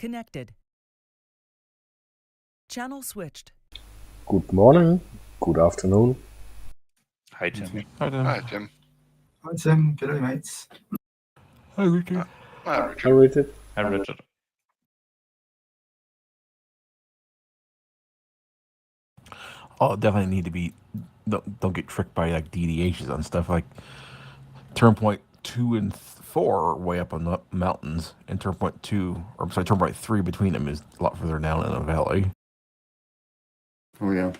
Connected. Channel switched. Good morning. Good afternoon. Hi, Tim. Hi, Tim. Hi, Tim. Hi, Tim. G'day, mates. Hi, Richard. Hi, Hi, Richard. Richard. Hi, Richard. Oh, definitely need to be. Don't get tricked by like DDHs on stuff like turn point 2 and 4 are way up on the mountains, and turn point 2, or I'm sorry, turn point 3 between them is a lot further down in the valley. Oh, yeah.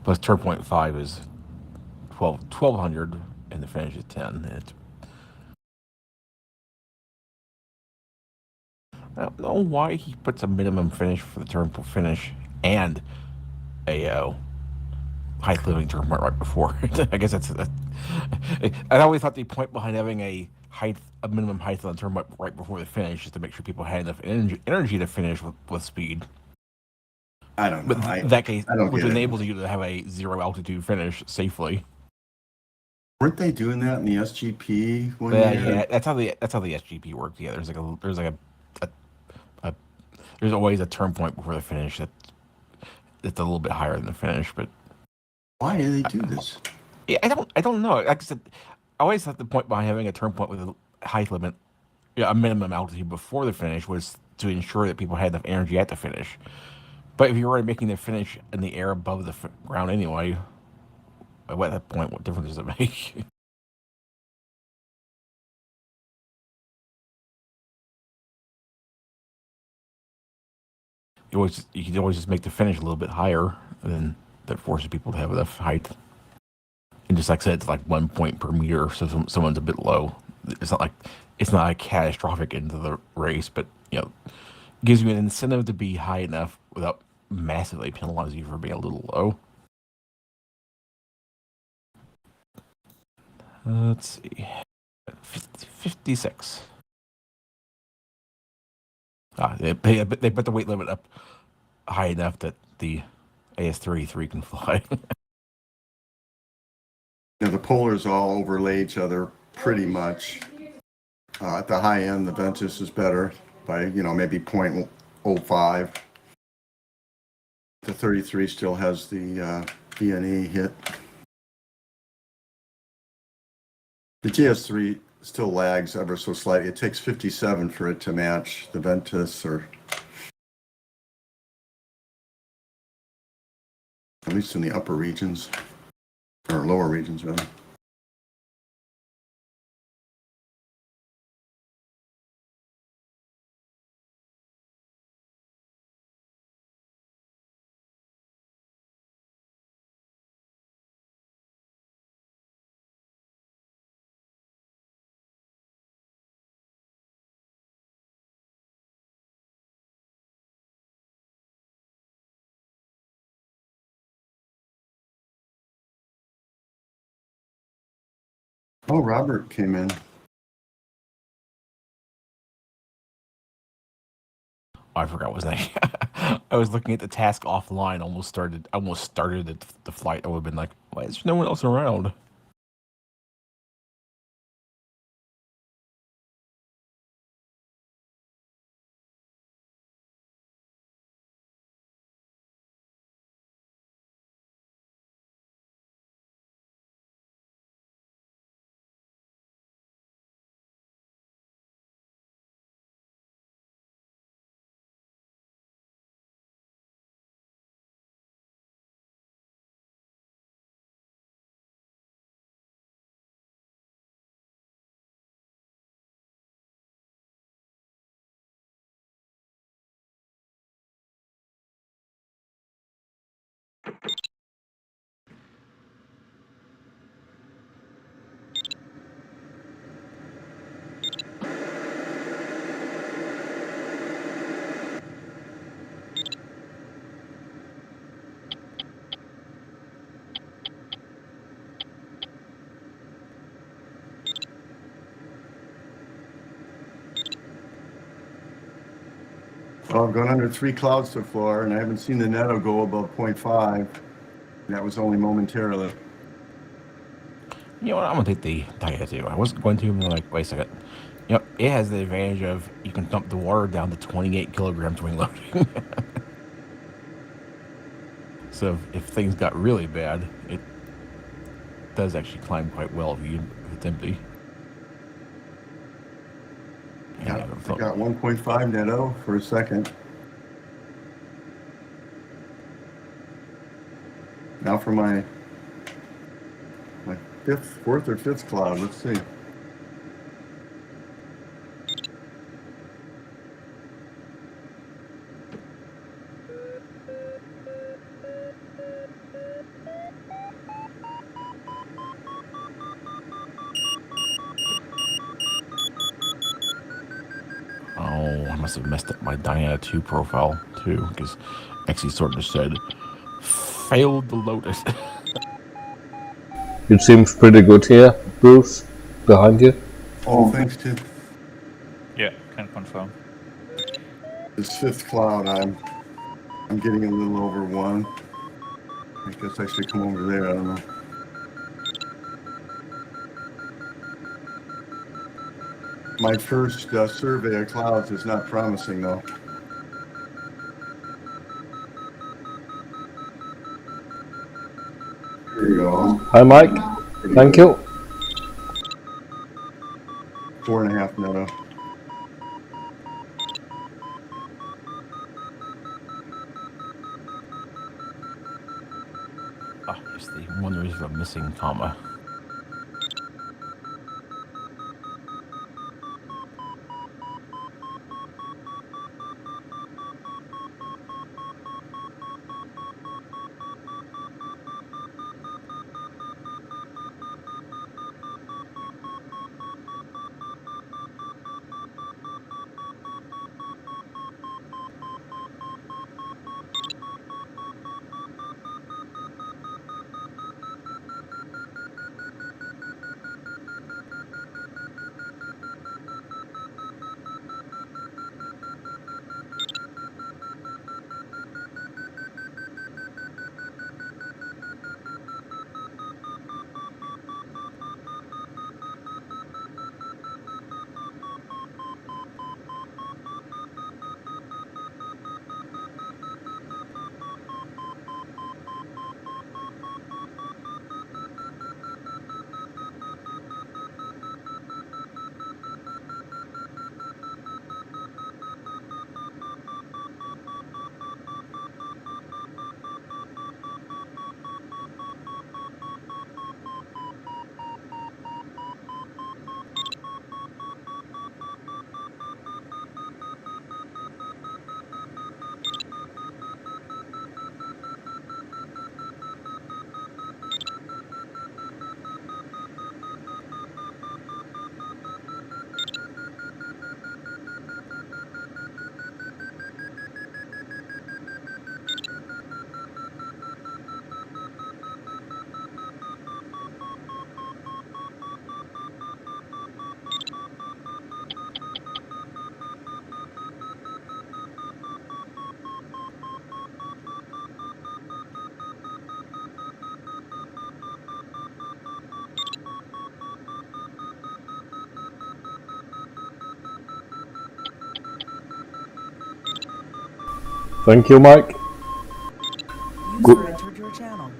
Plus, turn point 5 is 1200, and the finish is 10. It's, I don't know why he puts a minimum finish for the turn finish and a height limiting turn point right before. I guess that's. I always thought the point behind having a minimum height on the turn point right before the finish is to make sure people had enough energy to finish with speed. I don't know. But in that case, which get it. enables you to have a zero altitude finish safely. Weren't they doing that in the SGP one Yeah, year? yeah, that's how the SGP works. Yeah, there's always a turn point before the finish that's a little bit higher than the finish. But Why do they do this? yeah, I don't know. Like I said, I always thought the point behind having a turn point with a height limit, a minimum altitude before the finish, was to ensure that people had enough energy at the finish. But if you're already making the finish in the air above the ground anyway, at that point, what difference does it make? You can always just make the finish a little bit higher, and then that forces people to have enough height. And just like I said, it's like 1 point per meter, so someone's a bit low. It's not a catastrophic end of the race, but gives you an incentive to be high enough without massively penalizing you for being a little low. Let's see, 56. They put the weight limit up high enough that the AS-33 can fly. The polars all overlay each other pretty much. At the high end, the Ventus is better by, maybe 0.05. The 33 still has the VNE hit. The GS3 still lags ever so slightly. It takes 57 for it to match the Ventus, or at least in the upper regions, or lower regions, rather. Oh, Robert came in. I forgot what his name. I was looking at the task offline. Almost started the flight. I would have been like, why is there no one else around? Well, I've gone under 3 clouds so far, and I haven't seen the netto go above 0.5. That was only momentarily. You know what? I'm gonna take the Dyna too. I wasn't going to, but I'm like, wait a second. You know, it has the advantage of you can dump the water down to 28 kilograms when loading. So if things got really bad, it does actually climb quite well if it's empty. And Yeah, I got 1.5 netto for a second. Now for my fourth or fifth cloud. Let's see. oh, I must have messed up my Diana 2 profile too, because actually sort of said failed the Lotus. It seems pretty good here, Bruce, behind you. Oh, thanks to Yeah, can confirm. this fifth cloud, I'm getting a little over 1. I guess I should come over there. I don't know. My first survey of clouds is not promising though. There you go. Hi, Mike. Thank you. 4.5 netto. Ah, yes, the wonder is a missing comma. Thank you, Mike. User entered your channel.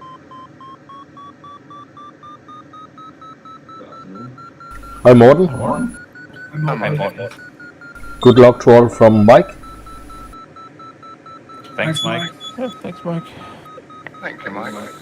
Hi, Morten. Hi, Morten. Good luck to all from Mike. Thanks, Mike. Yeah, thanks, Mike. Thank you, Mike.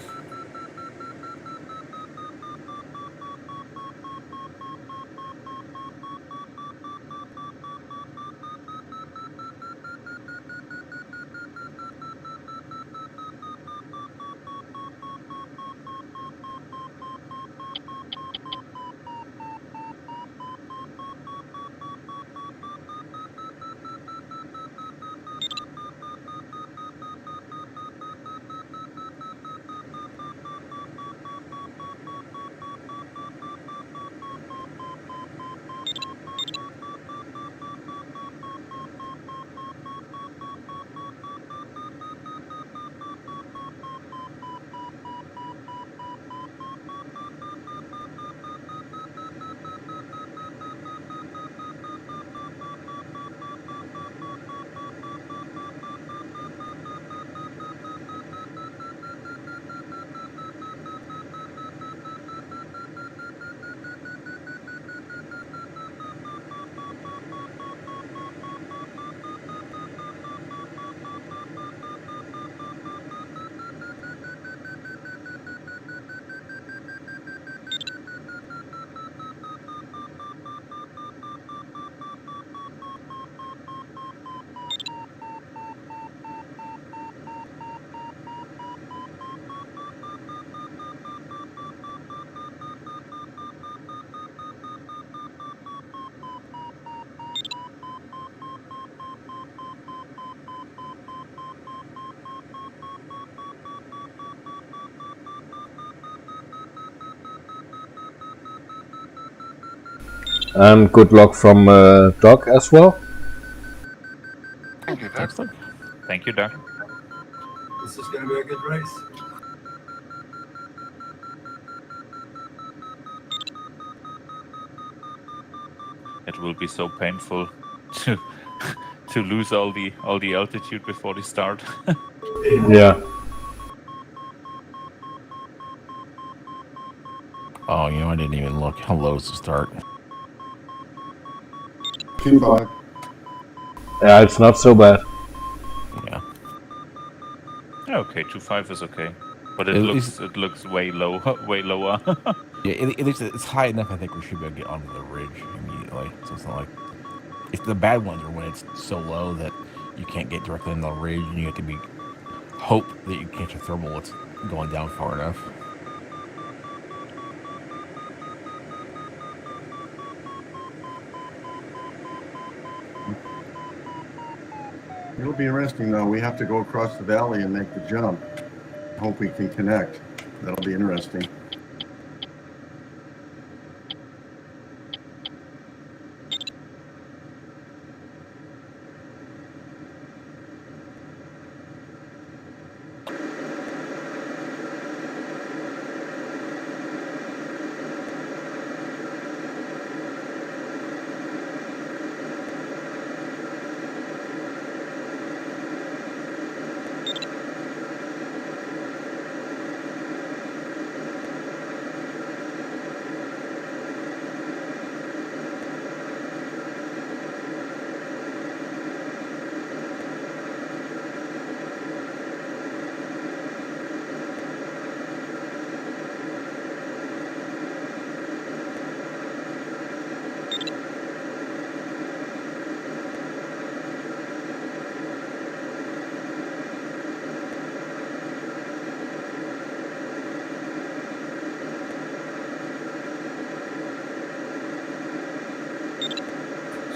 And good luck from Doc as well. Thank you, Doug. Thanks, Doug. Thank you, Doug. This is going to be a good race. It will be so painful to to lose all the altitude before the start. Yeah. Oh, you know, I didn't even look how low is the start. 2-5. Yeah, it's not so bad. Yeah. Okay, 2.5 is okay, but it At looks way low, way lower. Yeah, at least it's high enough. I think we should be able to get onto the ridge immediately. So it's not like it's the bad ones are when it's so low that you can't get directly on the ridge, and you have to be hope that you catch a thermal that's going down far enough. It'll be interesting though. We have to go across the valley and make the jump. Hope we can connect. That'll be interesting.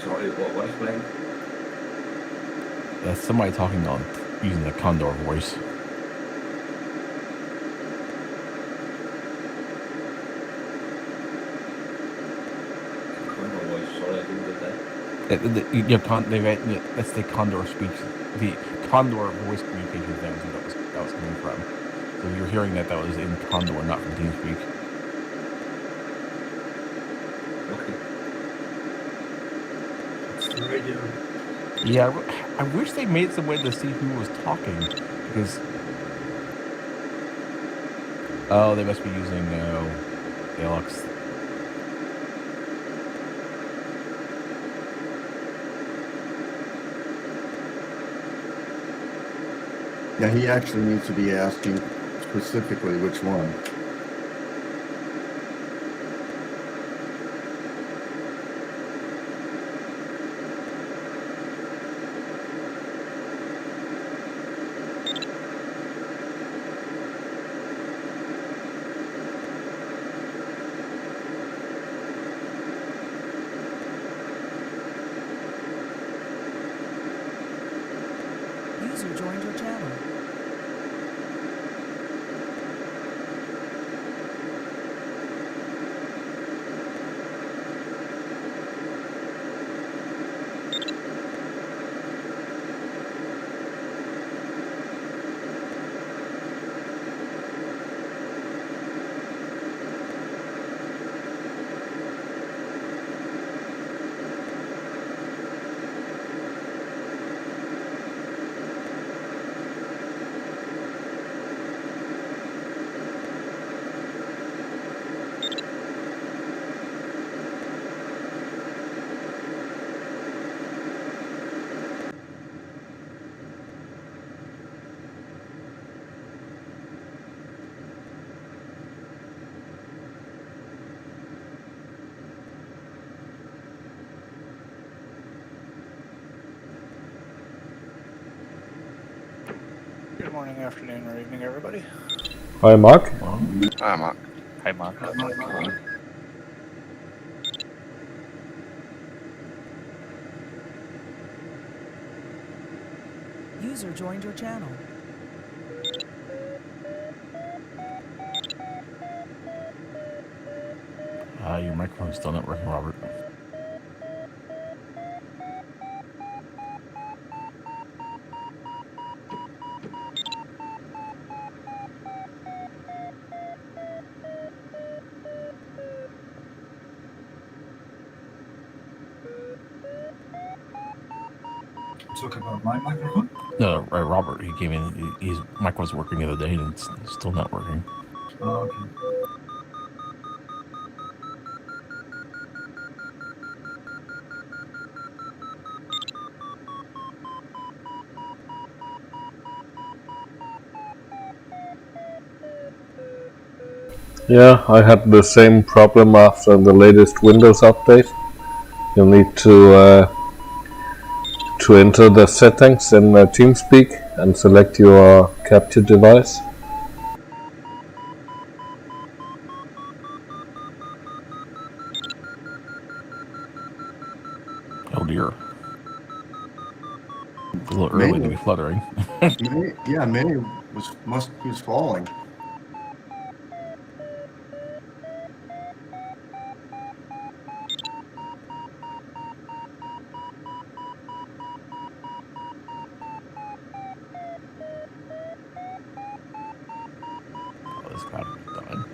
Sorry, what is playing? That's somebody talking on using the Condor voice. Condor voice, sorry, I didn't get that. That's the Condor speech. The Condor voice communication thing is what that was coming from. So if you're hearing that was in Condor, not from TeamSpeak. Okay. It's the radio. Yeah, I wish they made some way to see who was talking, because they must be using Alex. Yeah, he actually needs to be asking specifically which one. User joined your channel. Good morning, afternoon, or evening, everybody. Hi, Mark. Hi, Mark. Hi, Mark. User joined your channel. Your microphone's still not working, Robert. talking about my microphone? No, Robert. He came in. His mic wasn't working the other day, and it's still not working. Oh, okay. Yeah, I had the same problem after the latest Windows update. You'll need to enter the settings in TeamSpeak and select your capture device. Oh dear. It's a little early to be fluttering. May was falling. Oh, this crowd is dying.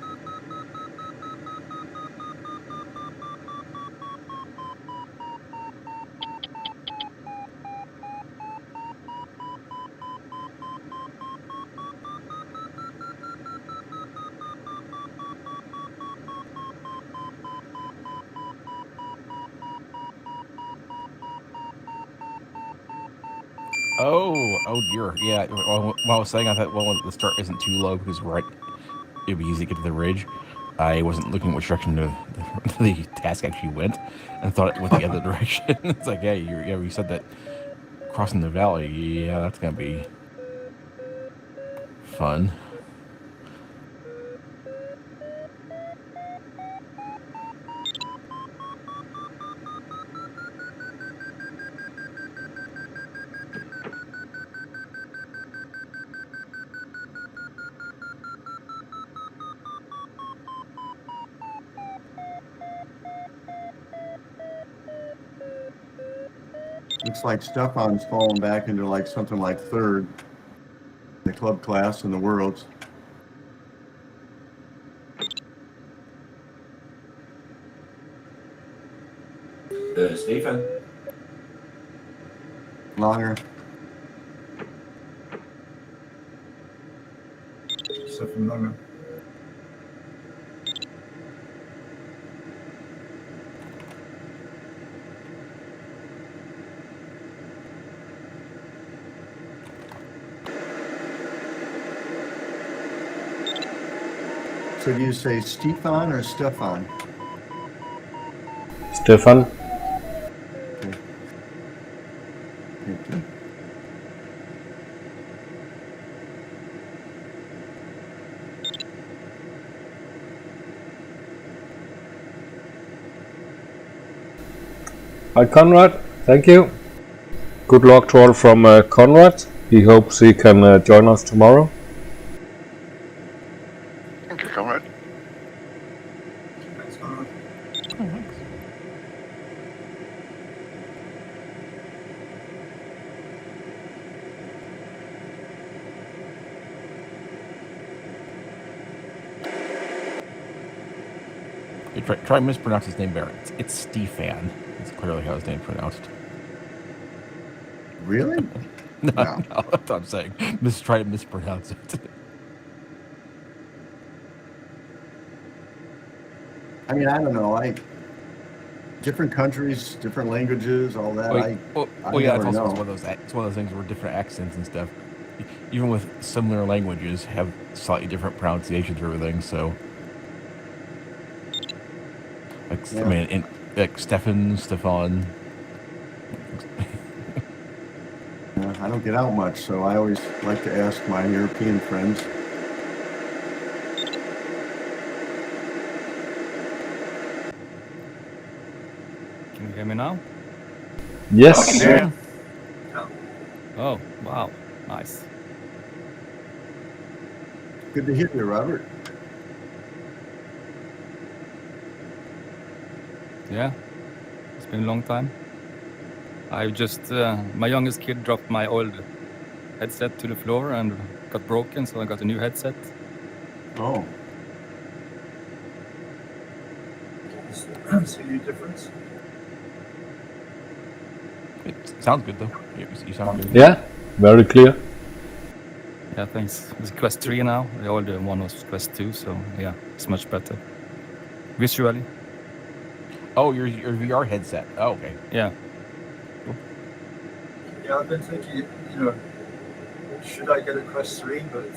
Oh dear. Yeah. While I was saying, I thought, well, the start isn't too low because it'd be easy to get to the ridge. I wasn't looking which direction the task actually went, and thought it went the other direction. It's like, yeah, you said that crossing the valley. Yeah, that's gonna be fun. Looks like Stefan's fallen back into like something like third in the club class in the Worlds. Stefan? Longer. Stefan Lange. So do you say Stefan or Stefan? Stefan? Thank you. Hi Conrad, thank you. Good luck to all from Conrad. He hopes he can join us tomorrow. Thank you, comrade. Thanks, Conrad. Oh, thanks. Try mispronounce his name better. It's Stefan. It's clearly how his name's pronounced. Really? No, No. no, that's what I'm saying. Try to mispronounce it. I mean, I don't know. Different countries, different languages, all that. I Yeah, never it's know. one of those. It's one of those things where different accents and stuff, even with similar languages, have slightly different pronunciations for everything. So, like, Yeah. I mean, like Stefan. I don't get out much, so I always like to ask my European friends. Can you hear me now? Yes. Yeah. Oh, wow. Nice. Good to hear you, Robert. Yeah, it's been a long time. I just, my youngest kid dropped my old headset to the floor and got broken, so I got a new headset. Oh, See any difference? It sounds good though. You sound good. Yeah, very clear. Yeah, thanks. It's Quest 3 now. The older one was Quest 2, so yeah, it's much better. Visually, Oh, your VR headset. Oh, okay. yeah. Yeah, I've been thinking, should I get a Quest 3? But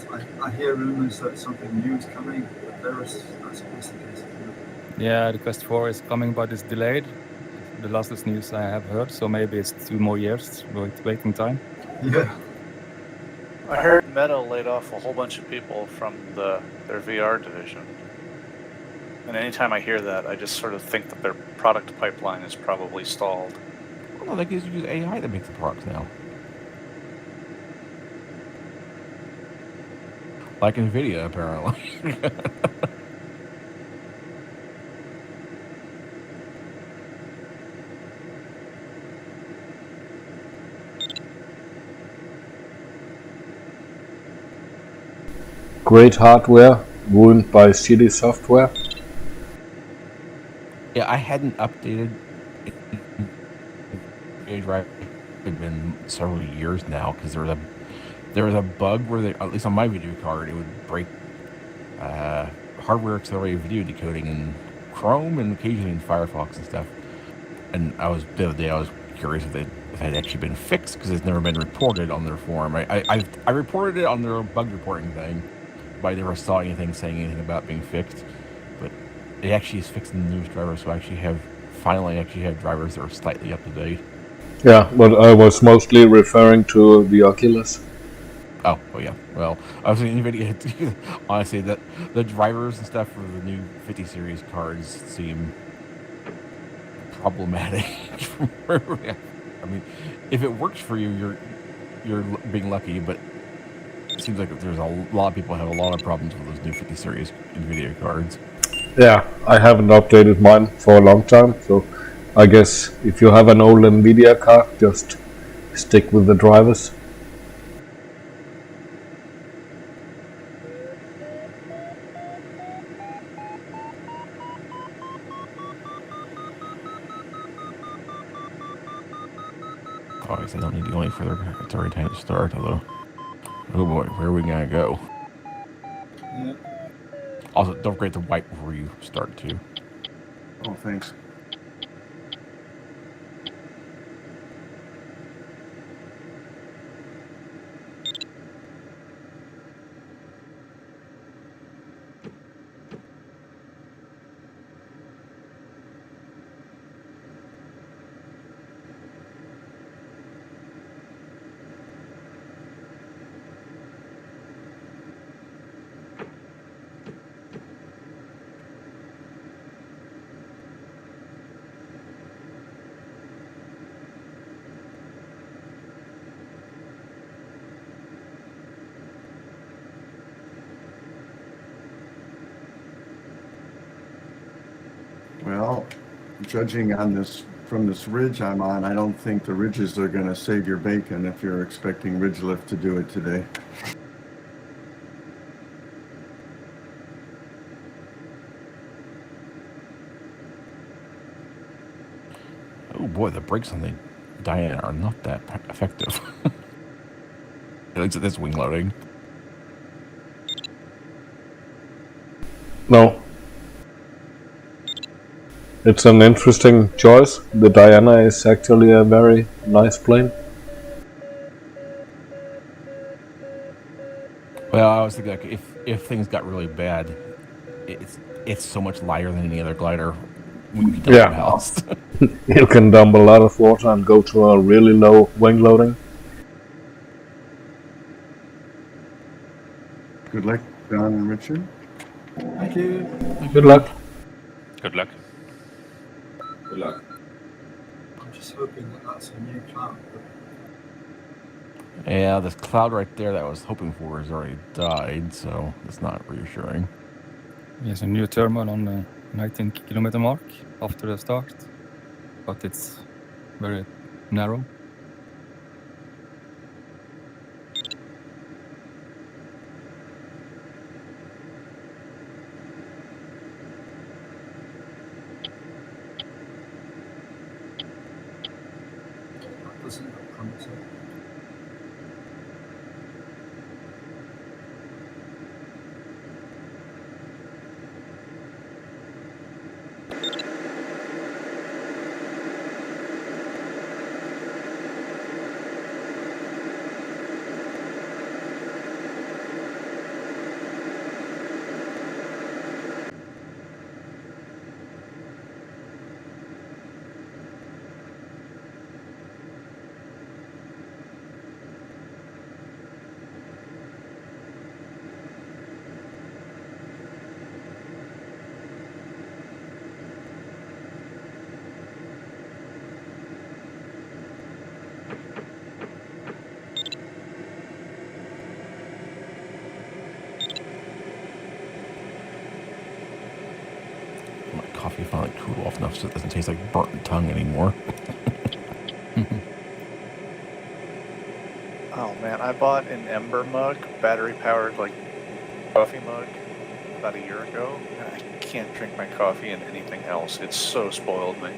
I hear rumors that something new is coming. But that's always the case. Yeah, the Quest 4 is coming, but it's delayed. The last news I have heard, so maybe it's 2 more years waiting time. Yeah. I heard Meta laid off a whole bunch of people from their VR division. And anytime I hear that, I just sort of think that their product pipeline is probably stalled. Well, no, they can use AI to make the products now. Like NVIDIA, apparently. Great hardware, ruined by shitty software. Yeah, I hadn't updated it right. It's been several years now because there was a bug where they, at least on my video card, it would break hardware accelerated video decoding in Chrome and occasionally in Firefox and stuff. And the other day I was curious if it had actually been fixed because it's never been reported on their forum. I reported it on their bug reporting thing, but I never saw anything saying anything about being fixed. But it actually is fixed in the newest drivers, so I finally have drivers that are slightly up to date. Yeah, but I was mostly referring to the Oculus. Oh yeah. Well, I was thinking NVIDIA. Honestly, that the drivers and stuff for the new 50 series cards seem problematic. I mean, if it works for you, you're being lucky. But it seems like there's a lot of people have a lot of problems with those new 50 series NVIDIA cards. Yeah, I haven't updated mine for a long time, so I guess if you have an old NVIDIA card, just stick with the drivers. Obviously, I don't need to go any further. It's already time to start, although... Oh boy, where are we gonna go? Yeah. Also, don't forget to wipe before you start, too. Oh, thanks. Well, judging on this from this ridge I'm on, I don't think the ridges are going to save your bacon if you're expecting Ridge Lift to do it today. Oh boy, the brakes on the Diana are not that effective. At least at this wing loading. No. It's an interesting choice. The Diana is actually a very nice plane. Well, I was thinking, like, if things got really bad, it's so much lighter than any other glider. We could dump the house. You can dump a lot of water and go to a really low wing loading. Good luck, John and Richard. Thank you. Good luck. Good luck. Good luck. I'm just hoping that that's a new cloud. Yeah, this cloud right there that I was hoping for has already died, so it's not reassuring. There's a new terminal on the 19-kilometer mark after the start, but it's very narrow. doesn't have content. My coffee finally cooled off enough so it doesn't taste like burnt tongue anymore. Oh man, I bought an Ember mug, battery powered like coffee mug, about a year ago, and I can't drink my coffee in anything else. It's so spoiled me.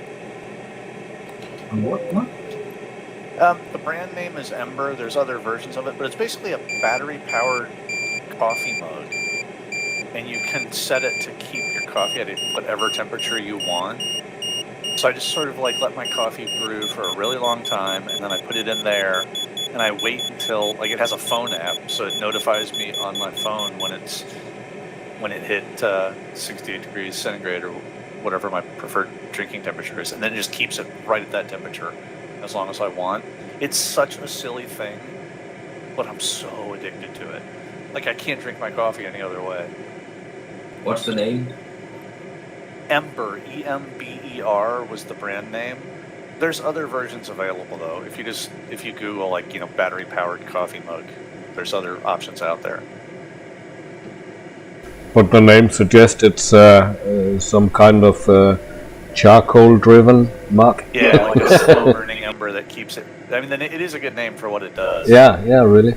And what? The brand name is Ember. There's other versions of it, but it's basically a battery powered coffee mug, and you can set it to keep your coffee at whatever temperature you want. So I just sort of like let my coffee brew for a really long time, and then I put it in there, and I wait until like it has a phone app, so it notifies me on my phone when it hit 68 degrees centigrade or whatever my preferred drinking temperature is, and then it just keeps it right at that temperature as long as I want. It's such a silly thing, but I'm so addicted to it. Like I can't drink my coffee any other way. What's the name? Ember, E-M-B-E-R was the brand name. There's other versions available though. If you Google like, battery powered coffee mug, there's other options out there. But the name suggests it's some kind of charcoal driven mug. Yeah, like a slow burning ember that keeps it. I mean, it is a good name for what it does. Yeah, really.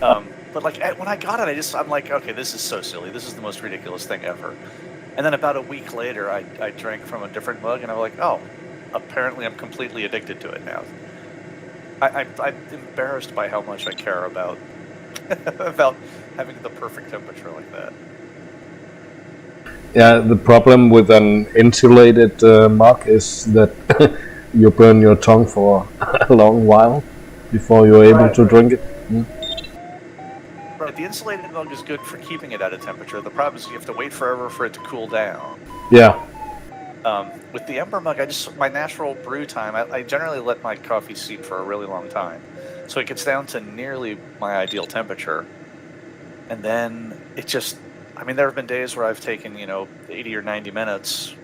But like when I got it, I'm like, okay, this is so silly. This is the most ridiculous thing ever. And then about a week later, I drank from a different mug, and I'm like, oh, apparently I'm completely addicted to it now. I'm embarrassed by how much I care about about having the perfect temperature like that. Yeah, the problem with an insulated mug is that you burn your tongue for a long while before you're able to drink it. Right, the insulated mug is good for keeping it at a temperature. The problem is you have to wait forever for it to cool down. Yeah. With the Ember mug, my natural brew time, I generally let my coffee steep for a really long time. So it gets down to nearly my ideal temperature. And then it just, there have been days where I've taken, 80 or 90 minutes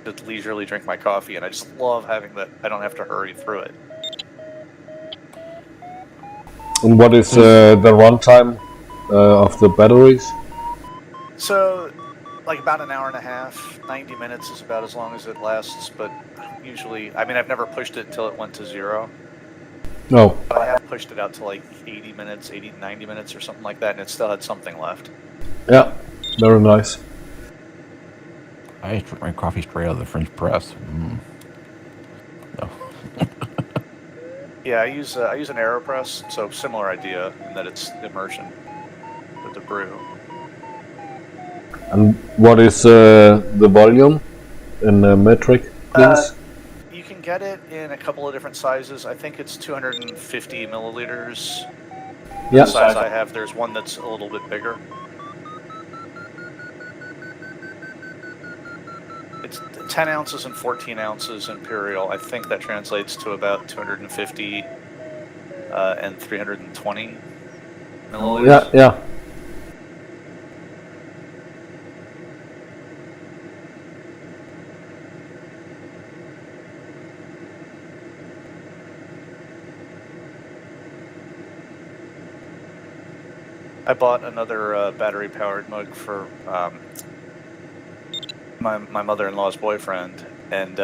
to leisurely drink my coffee, and I just love having that. I don't have to hurry through it. And what is the runtime of the batteries? So, like about an hour and a half, 90 minutes is about as long as it lasts, but usually, I've never pushed it until it went to 0. No. But I have pushed it out to like 80 minutes, 90 minutes or something like that, and it still had something left. Yeah, very nice. I just drink my coffee straight out of the French press. No. Yeah, I use an AeroPress, so similar idea in that it's immersion with the brew. And what is the volume in metric, please? You can get it in a couple of different sizes. I think it's 250 milliliters. Yeah. The size I have, there's one that's a little bit bigger. It's 10 ounces and 14 ounces imperial. I think that translates to about 250 and 320 milliliters. Yeah. I bought another battery-powered mug for my mother-in-law's boyfriend, and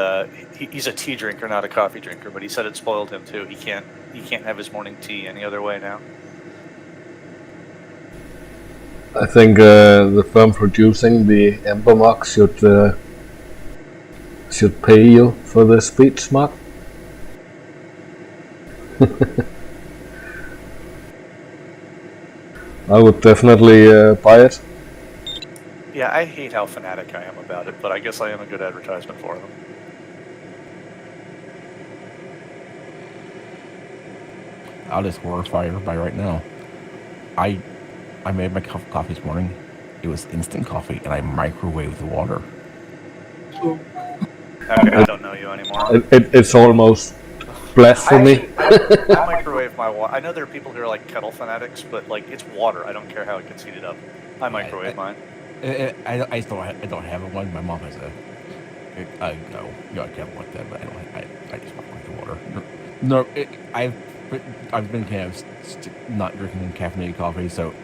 he's a tea drinker, not a coffee drinker. But he said it spoiled him too. He can't have his morning tea any other way now. I think the firm producing the Ember mug should pay you for the speech mug. I would definitely buy it. Yeah, I hate how fanatic I am about it, but I guess I am a good advertisement for them. I'll just horrify everybody right now. I made my coffee this morning. It was instant coffee, and I microwaved the water. Okay, I don't know you anymore. It's almost blasphemy. I microwave my water. I know there are people who are like kettle fanatics, but like it's water. I don't care how it gets heated up. I microwave mine. I don't have one. My mom has a kettle like that, but I just microwave the water. No, I've been kind of not drinking caffeinated coffee, so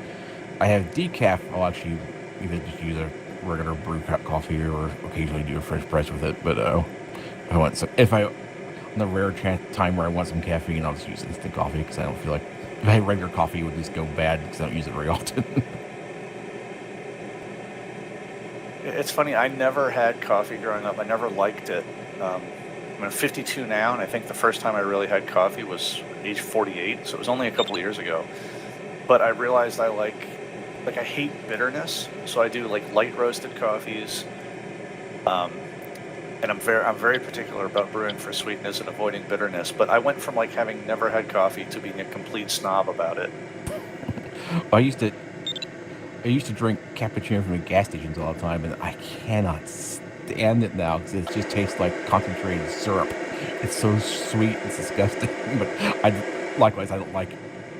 I have decaf. I'll actually either just use a regular brew coffee or occasionally do a French press with it. But if I on the rare time where I want some caffeine, I'll just use instant coffee because I don't feel like if I had regular coffee, it would just go bad because I don't use it very often. It's funny. I never had coffee growing up. I never liked it. I'm 52 now, and I think the first time I really had coffee was age 48, so it was only a couple of years ago. But I realized I I hate bitterness, so I do like light roasted coffees. And I'm very particular about brewing for sweetness and avoiding bitterness. But I went from like having never had coffee to being a complete snob about it. I used to drink cappuccino from the gas stations all the time, and I cannot stand it now because it just tastes like concentrated syrup. It's so sweet, it's disgusting. But likewise, I don't like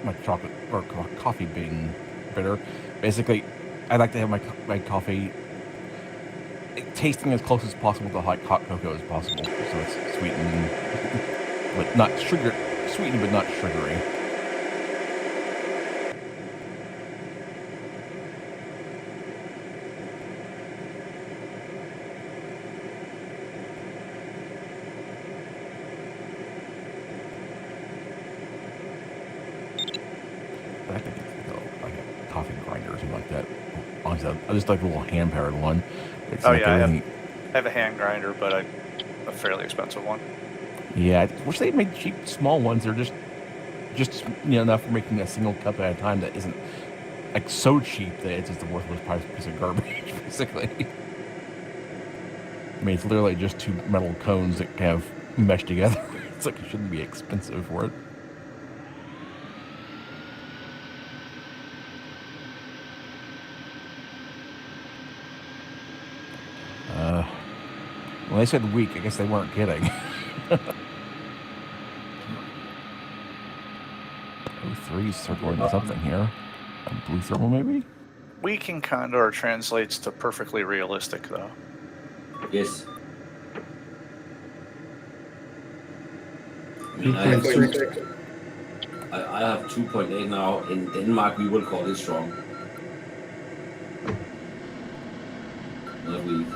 my chocolate or coffee being bitter. Basically, I like to have my coffee tasting as close as possible to hot cocoa as possible, so it's sweetened, but not sweetened but not sugary. I think it's like a coffee grinder or something like that. Honestly, I just like a little hand-powered one. It's Oh like yeah, I have a hand grinder, but a fairly expensive one. Yeah, I wish they made cheap small ones. They're just enough for making a single cup at a time that isn't like so cheap that it's just a worthless piece of garbage, basically. I mean, it's literally just two metal cones that kind of mesh together. It's like it shouldn't be expensive for it. When they said weak, I guess they weren't kidding. 03's circling something here. A blue thermal, maybe? Weak in Condor translates to perfectly realistic, though. Yes. I mean, I have 2.8 now. In Denmark, we will call it strong. Not weak.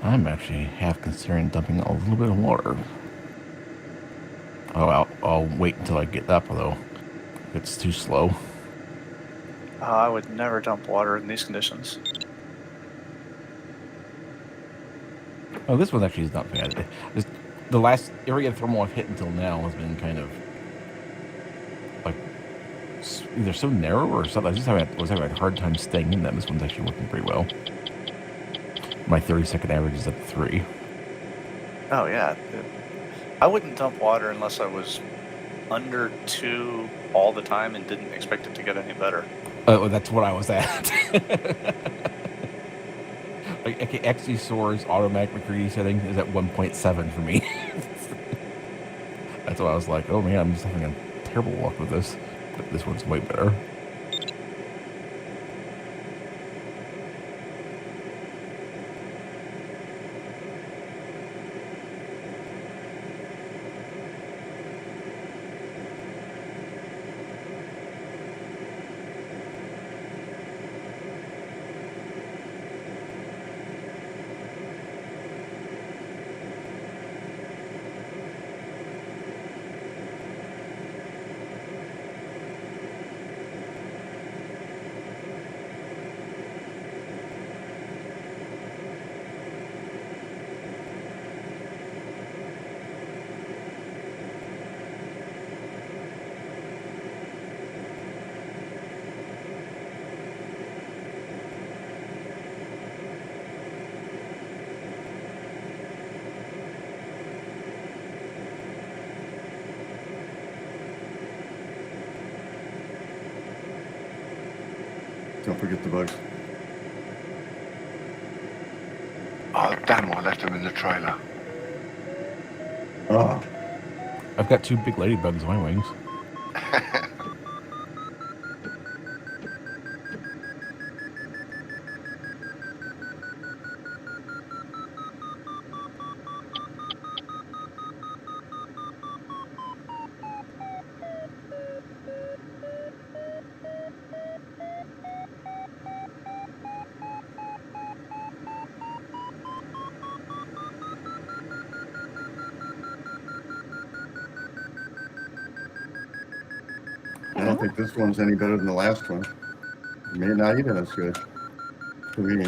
I'm actually half considering dumping a little bit of water. Oh, I'll wait until I get up, though. It's too slow. I would never dump water in these conditions. Oh, this one actually is not bad. The last area of thermal I've hit until now has been kind of like either so narrow or something. I was having a hard time staying in them. This one's actually working pretty well. My 30-second average is at 3. Oh yeah, I wouldn't dump water unless I was under 2 all the time and didn't expect it to get any better. Oh, that's what I was at. Like, okay, XE Soar's automatic McCready setting is at 1.7 for me. That's what I was like, oh man, I'm just having a terrible luck with this. But this one's way better. Don't forget the bugs. Oh, damn, I left them in the trailer. Oh, I've got 2 big ladybugs on my wings. I don't think this one's any better than the last one. Maybe not even as good for me.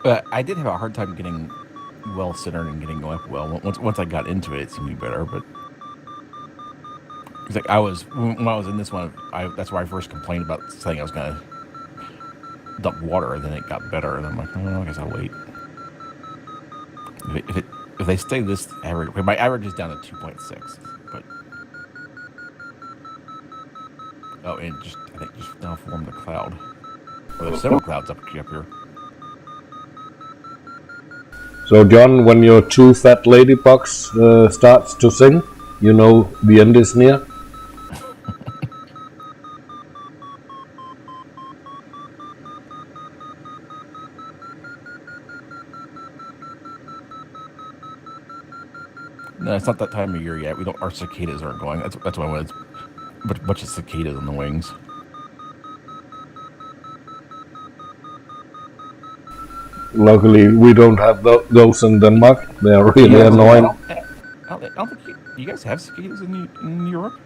But I did have a hard time getting well centered and getting up well. Once I got into it, it seemed to be better. But it's like when I was in this one, that's where I first complained about saying I was going to dump water, and then it got better, and I'm like, oh, I guess I'll wait. If they stay this average, my average is down to 2.6, but and I think just now formed a cloud. Well, there's several clouds up here. So, John, when your 2 fat ladybugs starts to sing, you know the end is near. No, it's not that time of year yet. Our cicadas aren't going. That's why I wanted a bunch of cicadas on the wings. Luckily, we don't have those in Denmark. They are really annoying. I don't think you guys have cicadas in Europe.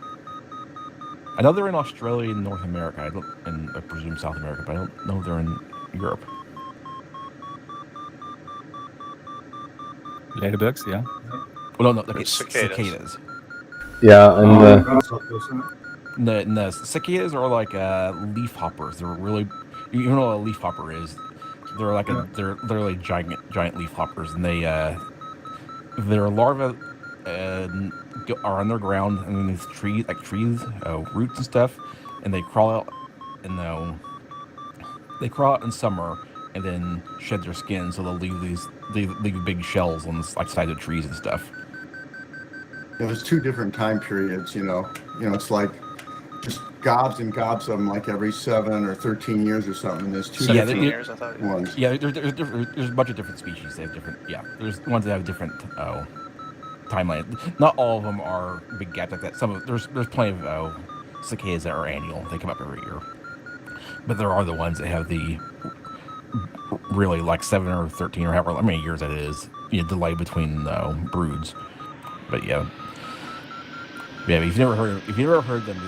I know they're in Australia and North America. And I presume South America, but I don't know they're in Europe. Ladybugs, yeah. Well, no, There's cicadas. Yeah, and The cicadas are like leaf hoppers. They're really, you know what a leaf hopper is. They're like they're literally giant leaf hoppers, and their larvae are underground underneath trees, roots and stuff, and they crawl out in summer and then shed their skin, so they'll leave big shells on the side of trees and stuff. There's 2 different time periods, you know. It's like just gobs and gobs of them, like every 7 or 13 years or something. There's 2 different years, I thought. ones. Yeah, there's a bunch of different species. They have different. Yeah, there's ones that have different timeline. Not all of them are big gaps like that. There's plenty of cicadas that are annual. They come up every year. But there are the ones that have the really like 7 or 13 or however many years that is, delay between broods. But yeah, if you've never heard them,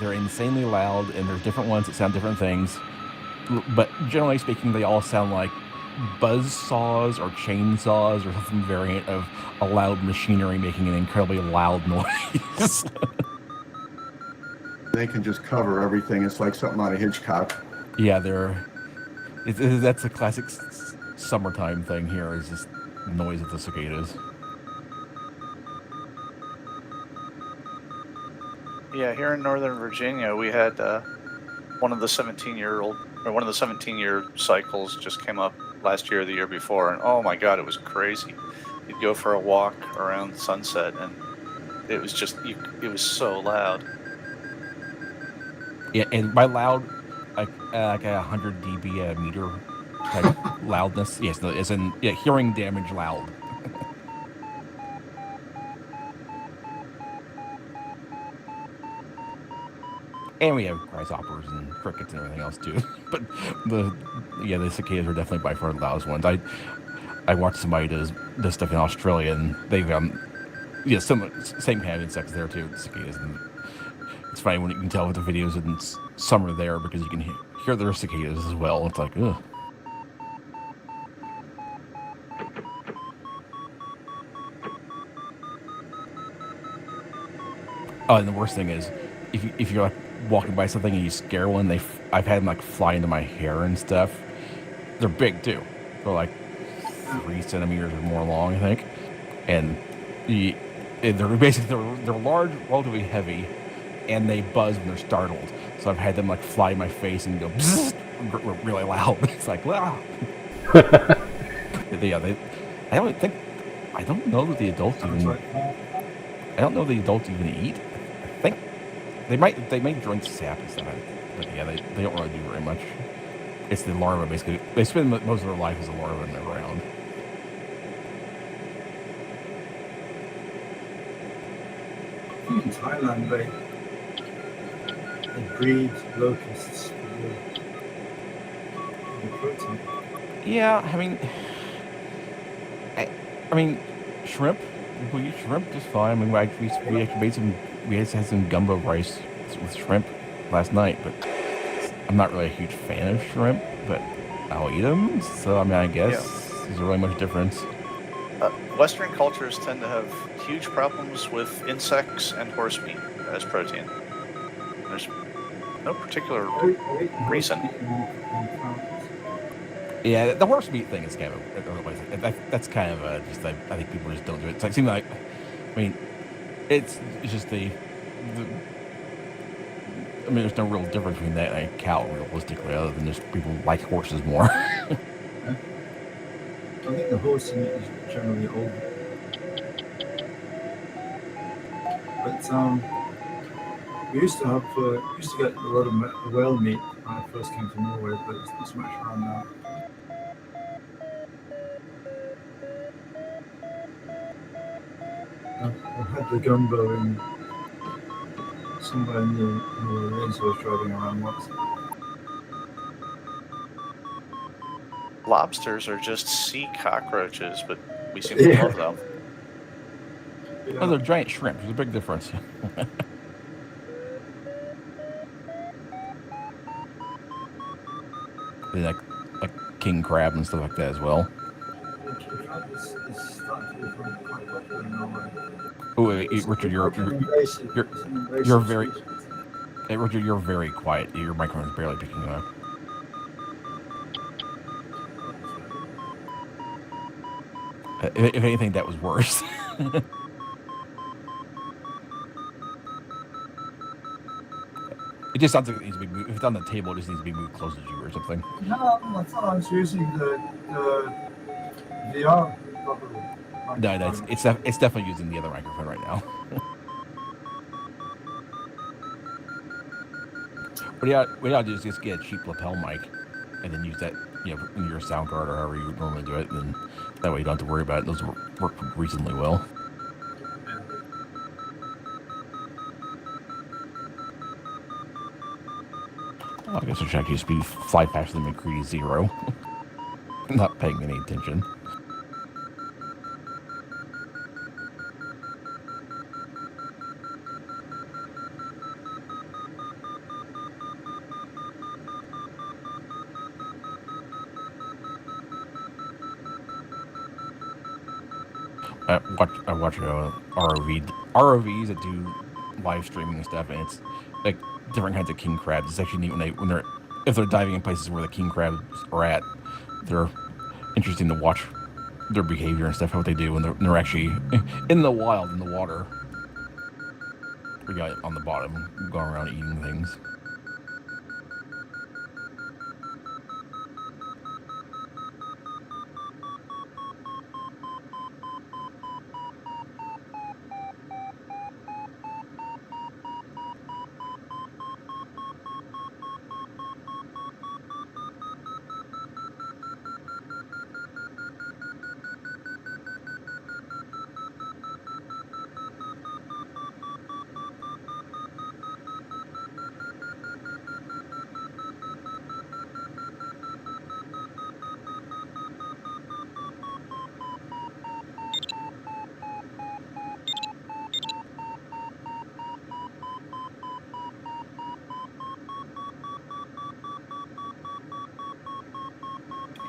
they're insanely loud, and there's different ones that sound different things. But generally speaking, they all sound like buzz saws or chainsaws or some variant of a loud machinery making an incredibly loud noise. They can just cover everything. It's like something out of Hitchcock. Yeah, that's a classic summertime thing here, is just noise of the cicadas. Yeah, here in Northern Virginia, we had one of the 17-year cycles just came up last year or the year before, and oh my God, it was crazy. You'd go for a walk around sunset, and it was it was so loud. Yeah, and by loud, like 100 dB a meter type loudness. Yes, as in hearing damage loud. And we have grasshoppers and crickets and everything else too. But the cicadas are definitely by far the loudest ones. I watched somebody does stuff in Australia, and they've same kind of insects there too, the cicadas. And it's funny when you can tell with the videos in summer there, because you can hear their cicadas as well. It's like, ugh. Oh, and the worst thing is, if you're like walking by something and you scare one, I've had them like fly into my hair and stuff. They're big too. They're like 3 centimeters or more long, I think. And they're basically they're large, relatively heavy, and they buzz when they're startled. So I've had them like fly in my face and go bzzz, really loud. It's like, wow. Yeah, I don't know that the adults Sounds even. like that. I don't know the adults even eat. I think they might drink sap and stuff, but yeah, they don't really do very much. It's the larva basically. They spend most of their life as a larva in the ground. I think in Thailand they breed locusts for the protein. Yeah, I mean, shrimp. People eat shrimp just fine. I mean, we actually made some. We had some gumbo rice with shrimp last night, but I'm not really a huge fan of shrimp. But I'll eat them. So I mean, I guess there's really much difference. Western cultures tend to have huge problems with insects and horse meat as protein. There's no particular reason. Yeah, the horse meat thing is kind of that's kind of just I think people just don't do it. It's like seems like I mean it's just the I mean there's no real difference between that and a cow realistically, other than just people like horses more. I think the horse meat is generally old. But we used to get a lot of whale meat when I first came to Norway, but it's not so much around now. I had the gumbo in somewhere near the lanes I was driving around once. Lobsters are just sea cockroaches, but we seem to love them. Yeah. Oh, they're giant shrimp. There's a big difference. They like king crab and stuff like that as well. Oh, wait, Richard, you're very. Hey, Richard, you're very quiet. Your microphone's barely picking up. If anything, that was worse. It just sounds like it needs to be moved. If it's on the table, it just needs to be moved closer to you or something. No, I thought I was using the VR. No, it's definitely using the other microphone right now. What you ought to do is just get a cheap lapel mic, and then use that, in your sound card or however you would normally do it, and then that way you don't have to worry about it. Those work reasonably well. I guess I should actually fly faster than McCready 0. Not paying any attention. I watch ROVs that do live streaming and stuff, and it's like different kinds of king crabs. It's actually neat if they're diving in places where the king crabs are at. They're interesting to watch their behavior and stuff, what they do when they're actually in the wild, in the water. We got on the bottom, going around eating things.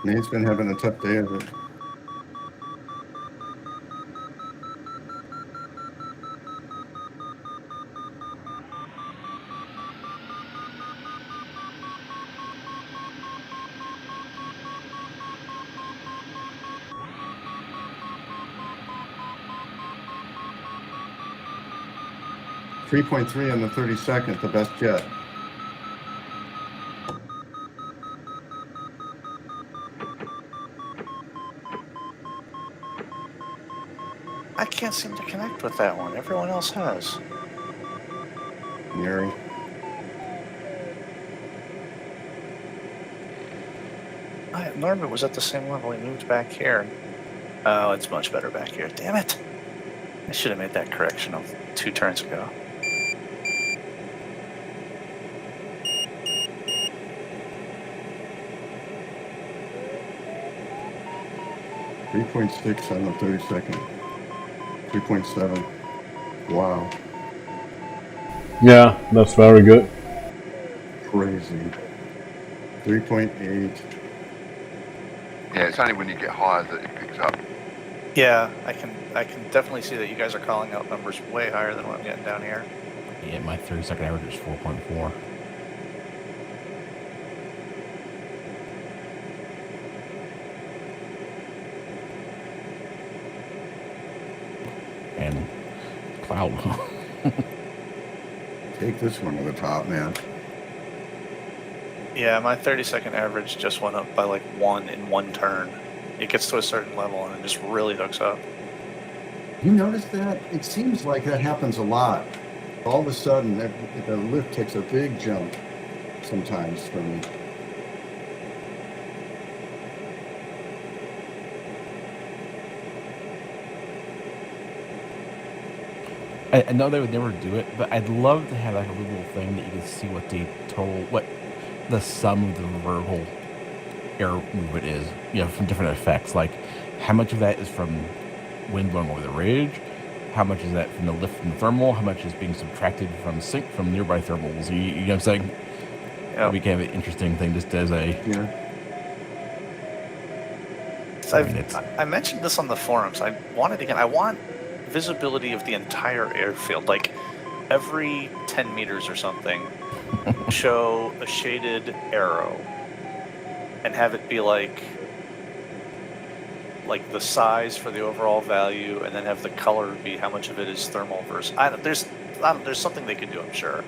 Nate's been having a tough day of it. 3.3 on the 32nd, the best jet. I can't seem to connect with that one. Everyone else has. Nearing. Norbert was at the same level. He moved back here. Oh, it's much better back here. Damn it. I should have made that correction 2 turns ago. .6 on the 32nd. 3.7. Wow. Yeah, that's very good. Crazy. 3.8. Yeah, it's only when you get higher that it picks up. Yeah, I can definitely see that you guys are calling out numbers way higher than what I'm getting down here. Yeah, my 30-second average is 4.4. And cloud. Take this one to the top, man. Yeah, my 30-second average just went up by like 1 in 1 turn. It gets to a certain level and it just really hooks up. You notice that? It seems like that happens a lot. All of a sudden, the lift takes a big jump sometimes for me. I know they would never do it, but I'd love to have like a little thing that you could see what the sum of the vertical air movement is, from different effects. Like, how much of that is from wind blowing over the ridge? How much is that from the lift from the thermal? How much is being subtracted from nearby thermals? You know what I'm saying? Yeah. That'd be kind of an interesting thing just as a... Yeah. I mentioned this on the forums. I want visibility of the entire airfield. Like, every 10 meters or something, show a shaded arrow and have it be like the size for the overall value, and then have the color be how much of it is thermal versus. There's something they could do, I'm sure.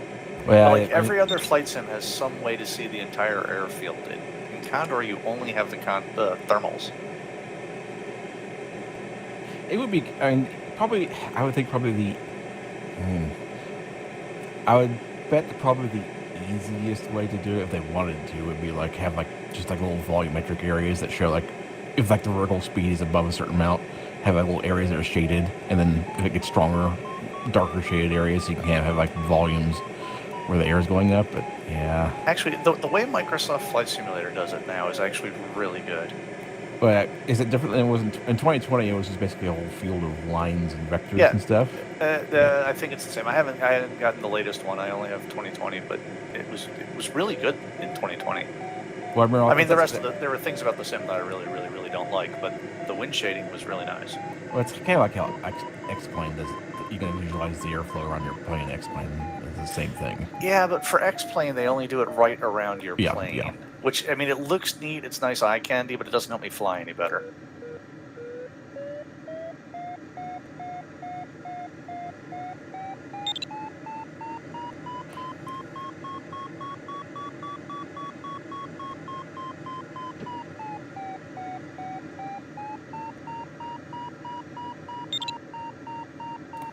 Well, But every other flight sim has some way to see the entire airfield. In Condor, you only have the thermals. It would be. I mean, probably. I would think probably the. I would bet that probably the easiest way to do it, if they wanted to, would be like have just little volumetric areas that show if the vertical speed is above a certain amount, have little areas that are shaded, and then if it gets stronger, darker shaded areas, so you can have volumes where the air is going up. But yeah, actually, the way Microsoft Flight Simulator does it now is actually really good. But is it different than it was in 2020? It was just basically a whole field of lines and vectors and stuff. I think it's the same. I haven't gotten the latest one. I only have 2020, but it was really good in 2020. Well, I mean, the rest of there were things about the sim that I really, really, really don't like, but the wind shading was really nice. Well, it's kind of like how X-Plane does. You can visualize the airflow around your plane. X-Plane is the same thing. Yeah, but for X-Plane, they only do it right around your plane. Yeah. Which, I mean, it looks neat. It's nice eye candy, but it doesn't help me fly any better.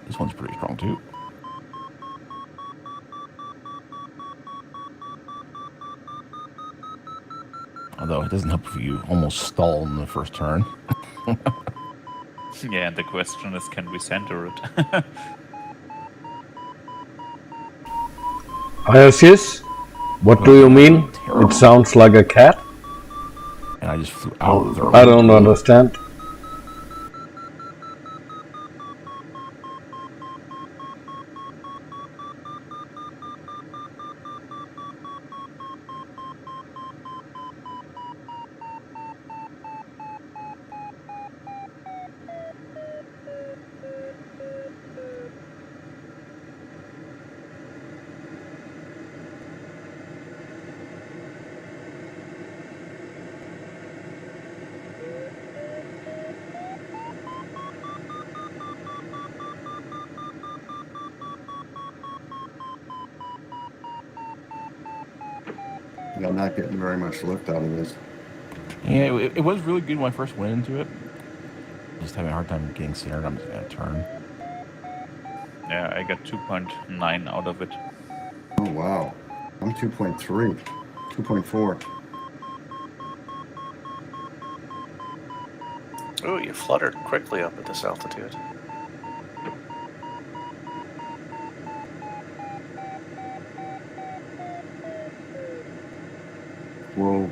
This one's pretty strong too. Although it doesn't help if you almost stall in the first turn. Yeah, and the question is, can we center it? ISS? What do you mean? It sounds like a cat? And I just flew out of the... I don't understand. And I'm not getting very much lift out of this. Yeah, it was really good when I first went into it. Just having a hard time getting centered. I'm just gonna turn. Yeah, I got 2.9 out of it. Oh, wow. I'm 2.3, 2.4. Ooh, you fluttered quickly up at this altitude. Whoa.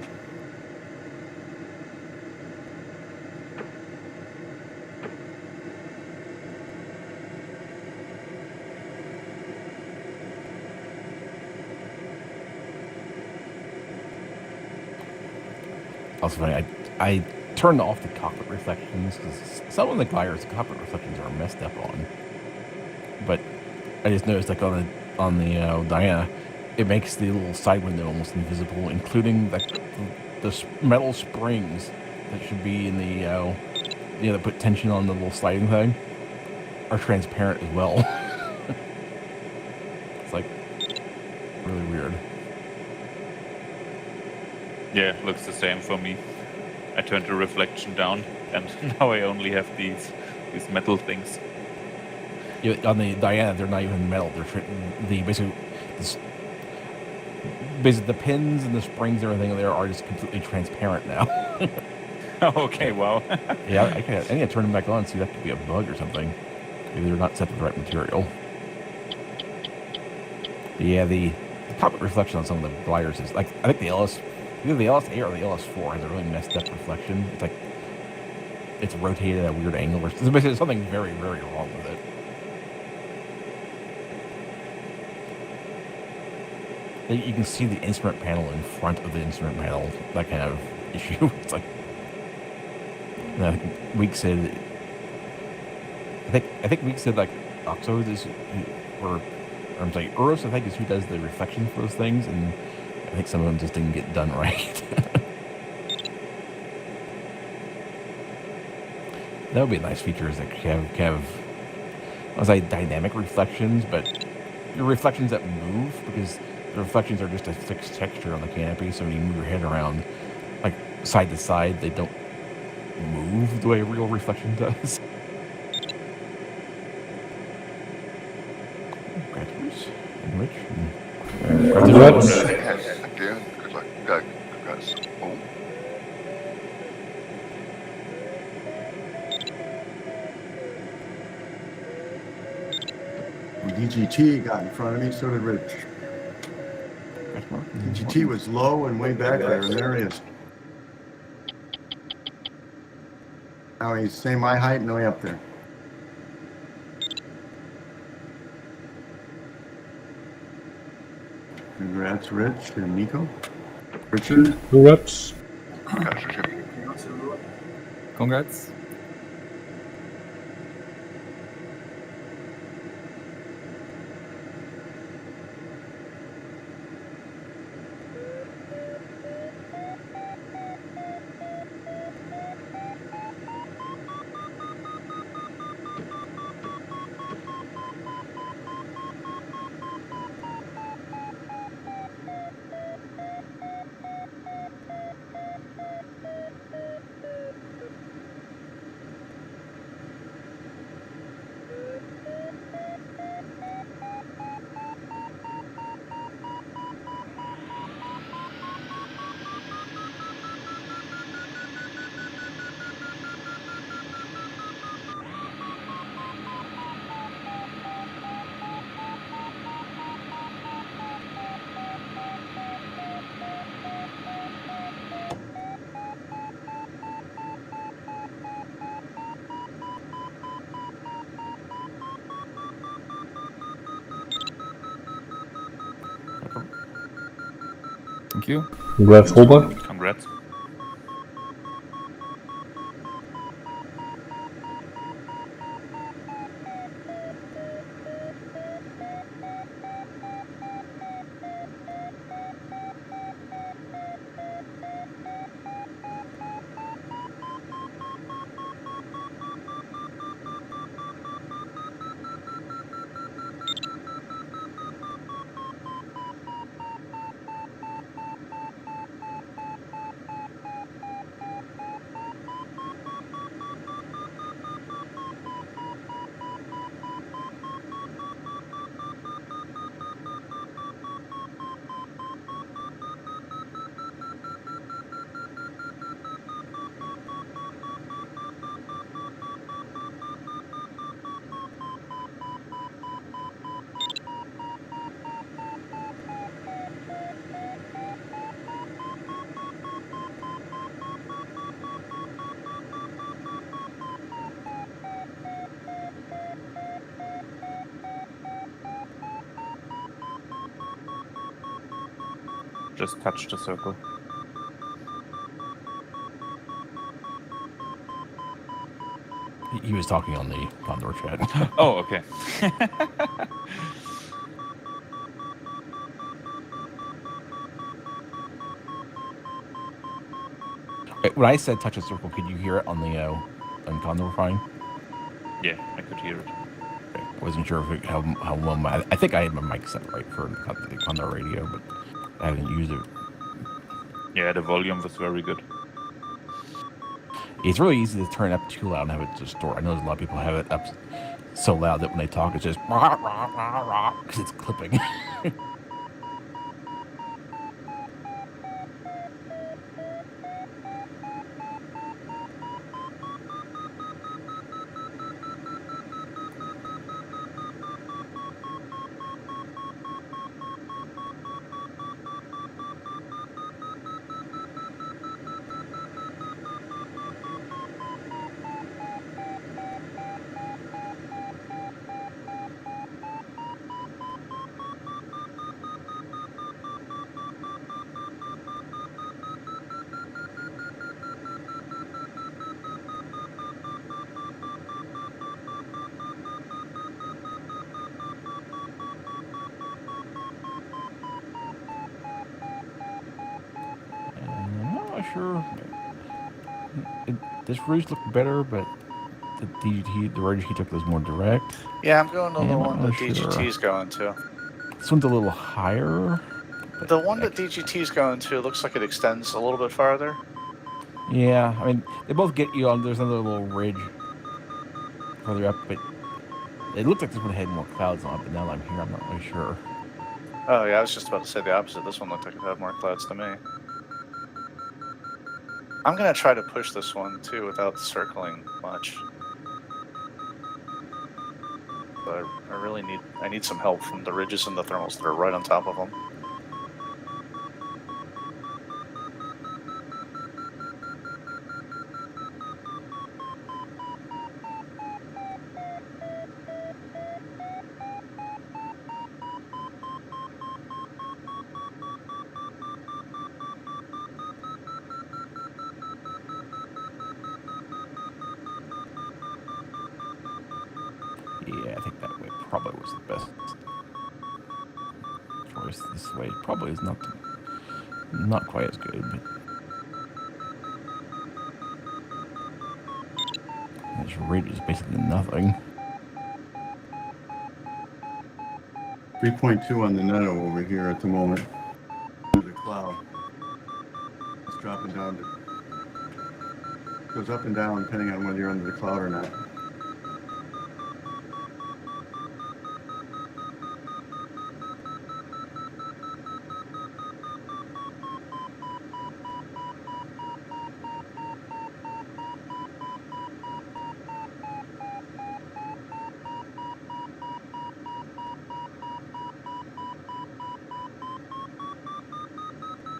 Also funny, I turned off the cockpit reflections because some of the gliders, the cockpit reflections are messed up on. But I just noticed, like on the Diana, it makes the little side window almost invisible, including like the metal springs that should be in the that put tension on the little sliding thing are transparent as well. It's like really weird. Yeah, looks the same for me. I turned the reflection down, and now I only have these metal things. Yeah, on the Diana, they're not even metal. They're basically the pins and the springs and everything there are just completely transparent now. Okay, wow. Yeah, I need to turn them back on. See, that could be a bug or something. Maybe they're not set to the right material. But yeah, the cockpit reflection on some of the gliders is like, I think the either the LS8 or the LS4 has a really messed up reflection. It's like it's rotated at a weird angle. Or there's something very, very wrong with it. You can see the instrument panel in front of the instrument panel. That kind of issue. It's like, I think Week said. I think Week said like Oxo is, or I'm sorry, Uros I think is who does the reflection for those things, and I think some of them just didn't get done right. That would be a nice feature, is that have I was like dynamic reflections, but your reflections that move, because the reflections are just a fixed texture on the canopy, so when you move your head around, like side to side, they don't move the way a real reflection does. Congratulations, Enrich. Congrats. Yes, again. Good luck. Congrats. Oh, DGT got in front of me, so did Rich. DGT was low and way back there, and there he is. Now he's same my height and way up there. Congrats, Rich and Nico. Richard. Congrats. congrats, Richard. Congrats. Thank you. Congrats, Robert. Congrats. just touch the circle. He was talking on the Condor chat. Oh, okay. When I said touch a circle, could you hear it on the on Condor fine? Yeah, I could hear it. Okay. I wasn't sure if how well I think I had my mic set right for the Condor radio, but I haven't used it. Yeah, the volume was very good. It's really easy to turn it up too loud and have it distort. I know there's a lot of people have it up so loud that when they talk, it's just because it's clipping. I'm not sure. This ridge looked better, but the DGT, the ridge he took was more direct. Yeah, I'm going to the I'm one not that sure. DGT's going to. This one's a little higher. The one that DGT's going to looks like it extends a little bit farther. Yeah, I mean, they both get you on. There's another little ridge further up, but it looked like this one had more clouds on it, but now that I'm here, I'm not really sure. Oh, yeah, I was just about to say the opposite. This one looked like it had more clouds to me. I'm going to try to push this one, too, without circling much. But I really need some help from the ridges and the thermals that are right on top of them. Yeah, I think that way probably was the best choice. This way probably is not quite as good, but this ridge is basically nothing. 3.2 on the nano over here at the moment. The cloud. It's dropping down to, goes up and down depending on whether you're under the cloud or not.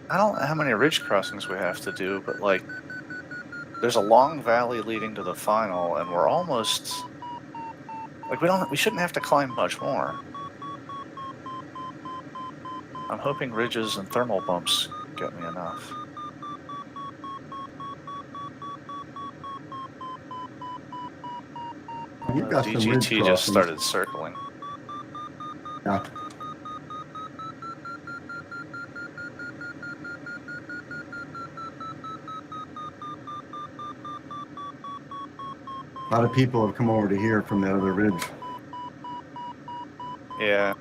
I don't know how many ridge crossings we have to do, but like, there's a long valley leading to the final, and we're almost like we shouldn't have to climb much more. I'm hoping ridges and thermal bumps get me enough. You've got some ridge DGT just crossings. started circling. Yeah. A lot of people have come over to here from that other ridge. Yeah.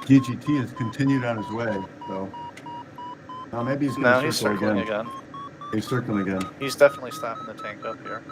DGT has continued on his way, so. Now maybe he's No, going to he's circle circling again. again. He's circling again. He's definitely stopping the tank up here.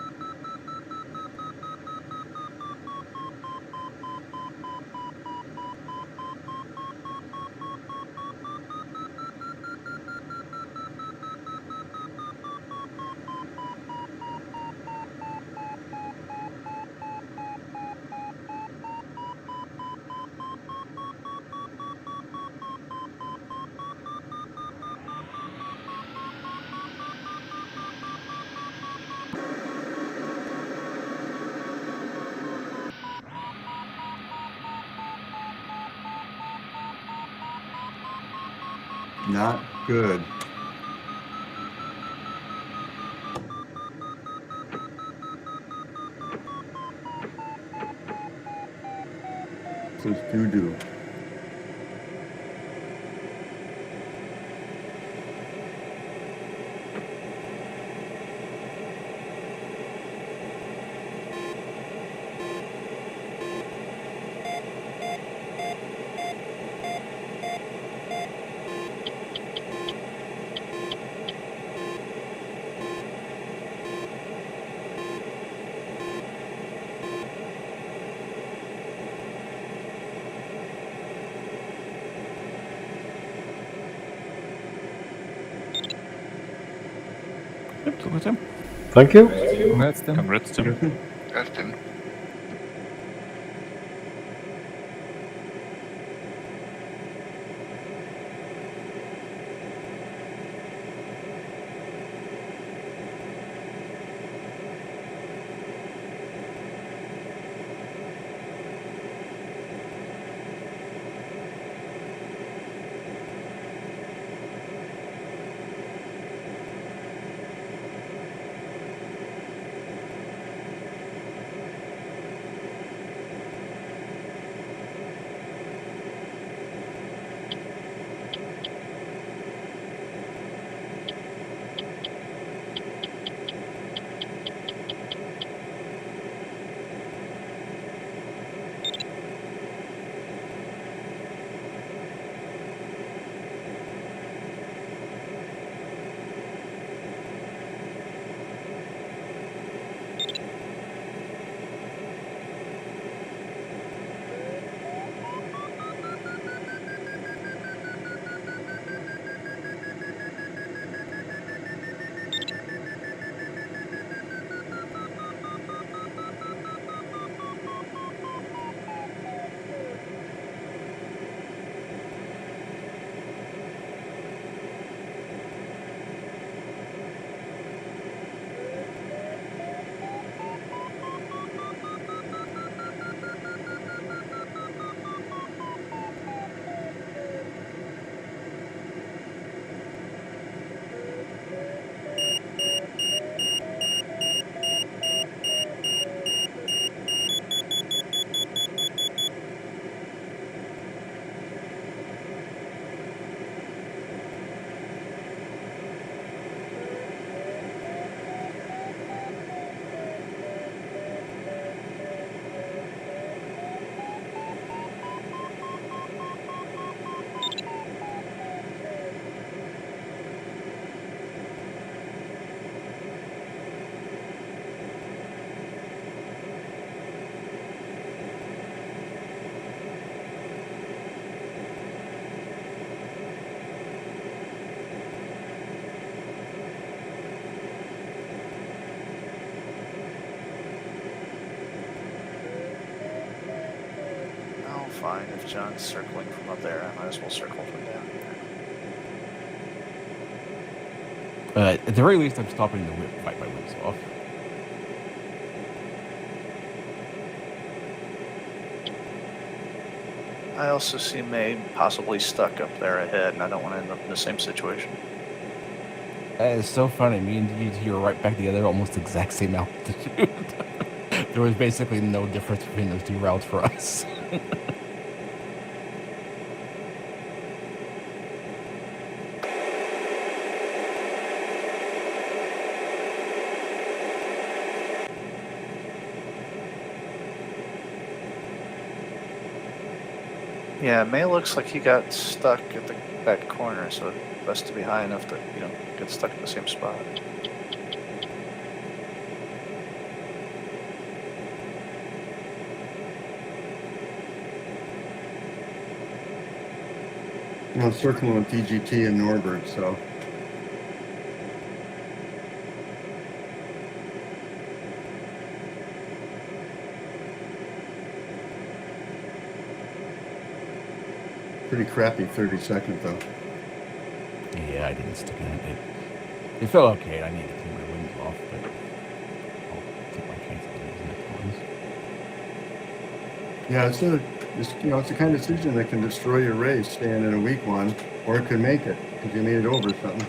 Not good. This is doo-doo. Yep, so that's him. Thank you. Congrats, Tim. Congrats, Tim. That's Tim. Oh, fine. If John's circling from up there, I might as well circle from down here. At the very least, I'm stopping the whip fight my whips off. I also see May possibly stuck up there ahead, and I don't want to end up in the same situation. That is so funny. Me and DGT are right back together, almost the exact same altitude. There was basically no difference between those two routes for us. Yeah, May looks like he got stuck at that corner, so best to be high enough to, get stuck at the same spot. I'm circling with DGT and Norbert, so. Pretty crappy 30-second though. Yeah, I didn't stick in it. It felt okay. I needed to clean my wings off, but I'll take my chances on these next ones. Yeah, it's the kind of decision that can destroy your race staying in a weak one, or it could make it. Because you made it over or something.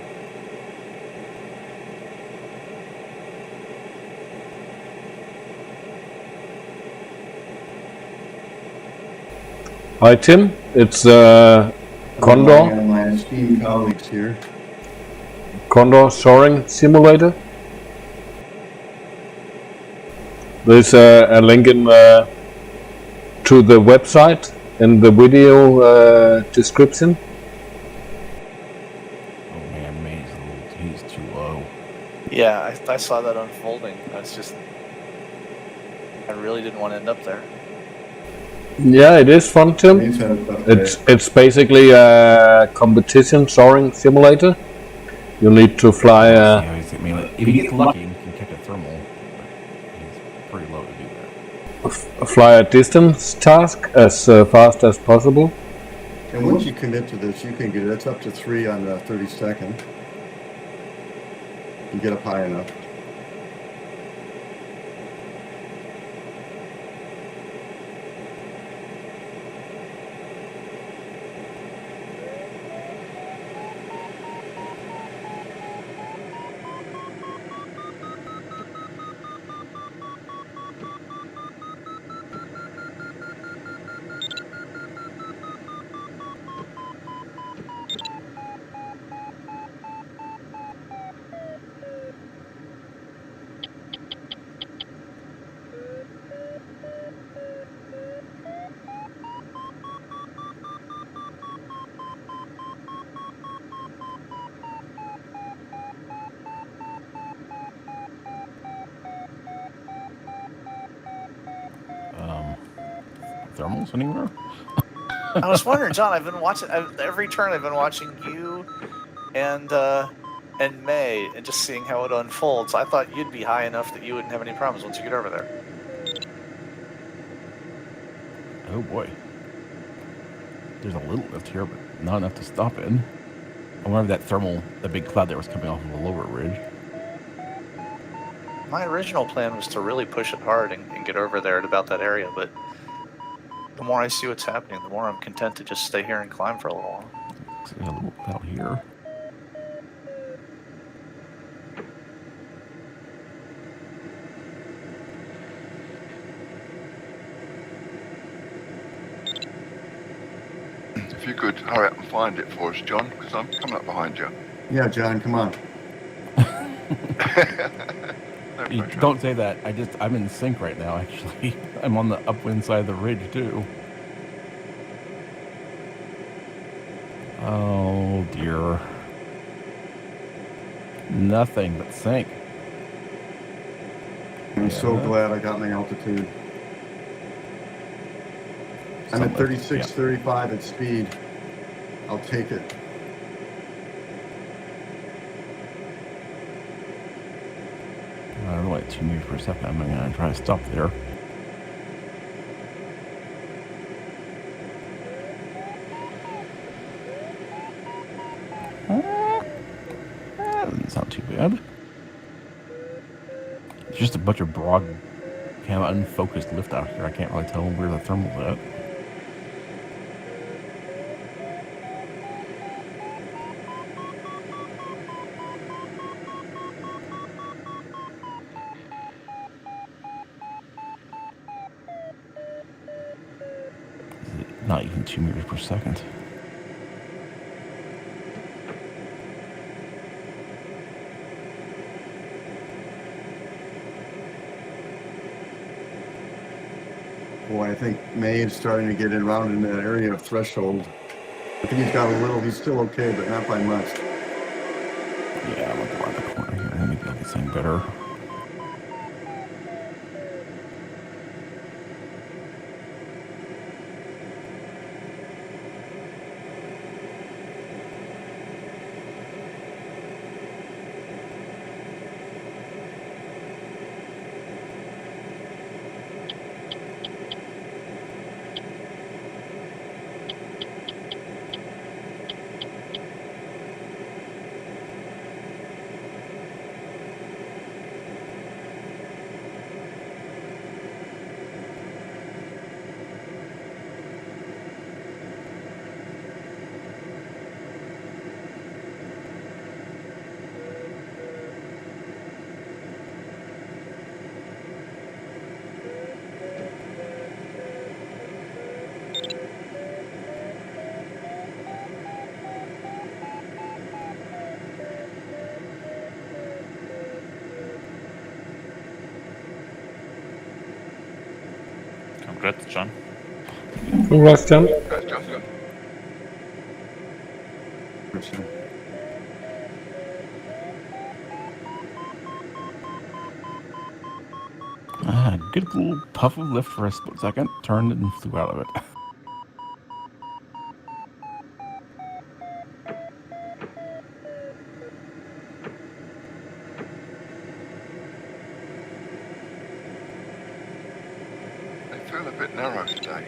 Hi Tim, it's Condor. And my esteemed colleagues here. Condor soaring simulator. There's a link in to the website in the video description. Oh man, he's too low. Yeah, I saw that unfolding. That's just, I really didn't want to end up there. Yeah, it is fun, Tim. It's basically a competition soaring simulator. You need to fly. Yeah, I mean, if he gets lucky, he can catch a thermal. But he's pretty low to do that. Fly a distance task as fast as possible. And once you commit to this, you can get it. It's up to 3 on the 32nd. You get up high enough. Thermals anywhere? I was wondering, John. I've been watching every turn. I've been watching you and May, and just seeing how it unfolds. I thought you'd be high enough that you wouldn't have any problems once you get over there. Oh boy. There's a little lift here, but not enough to stop it. I wonder if that thermal, the big cloud that was coming off of the lower ridge. My original plan was to really push it hard and get over there at about that area, but the more I see what's happening, the more I'm content to just stay here and climb for a little while. So we got a little cloud here. If you could hurry up and find it for us, John, because I'm coming up behind you. Yeah, John, come on. You don't say that. I'm in sync right now, actually. I'm on the upwind side of the ridge, too. Oh, dear. Nothing but sync. I'm so glad I got my altitude. I'm at 36, 35 at speed. I'll take it. I don't know, like 2 meters per second. I'm going to try to stop there. That doesn't sound too bad. It's just a bunch of broad, kind of unfocused lift out here. I can't really tell where the thermal's at. Not even 2 meters per second. Boy, I think May is starting to get it around in that area of threshold. I think he's got a little, he's still okay, but not by much. Yeah, I'm like around the corner here. Maybe I'll get something better. Congrats, John. Congrats, John. That's just good. Good little puff of lift for a split second, turned and flew out of it. They feel a bit narrow today.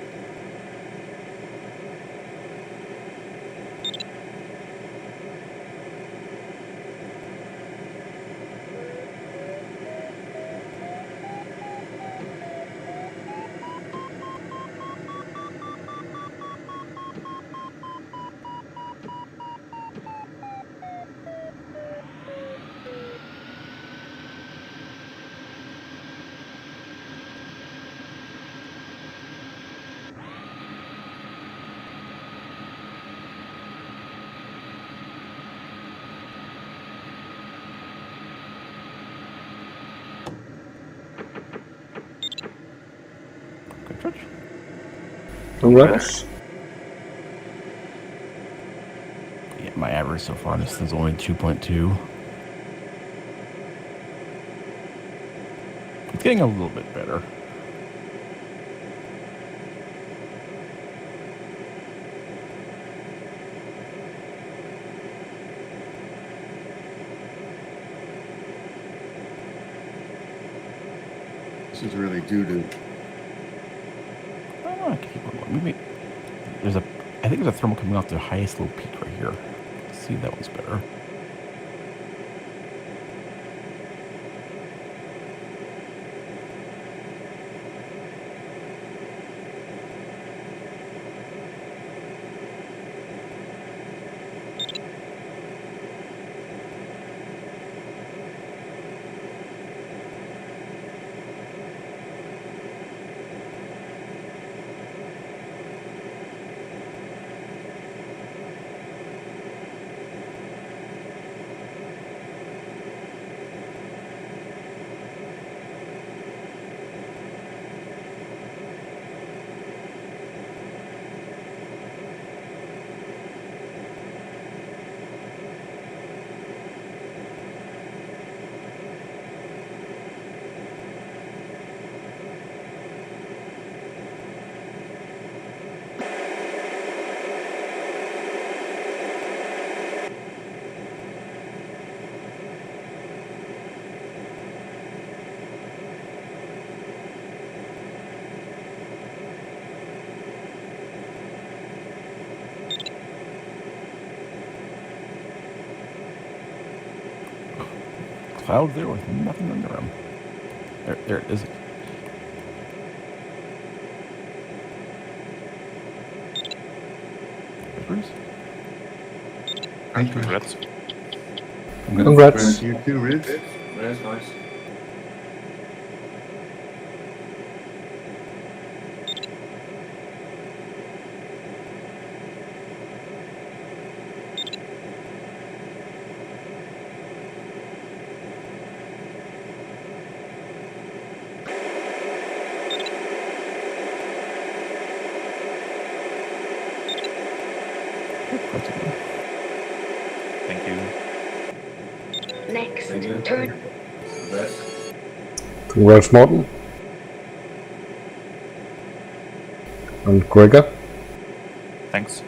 Good touch. Congrats. Yeah, my average so far this is only 2.2. It's getting a little bit better. This is really due to I can keep on going. Maybe I think there's a thermal coming off the highest little peak right here. Let's see if that one's better. Clouds there with nothing under them. There it is. Bruce? Congrats. Congrats. you too, Rich. That's nice. Thank you. Next, Thank you. turn. Congrats. Congrats, Morten. And Gregor. Thanks.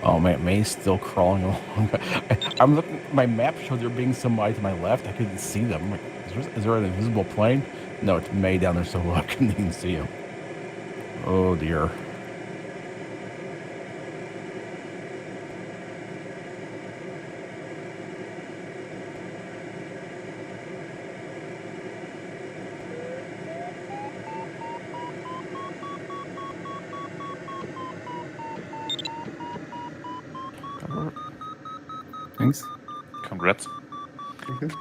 Oh man, May's still crawling along. I'm looking. My map showed there being somebody to my left. I couldn't see them. I'm like, is there an invisible plane? No, it's May down there so low I couldn't even see him. Oh dear. Thanks. Congrats. Okay.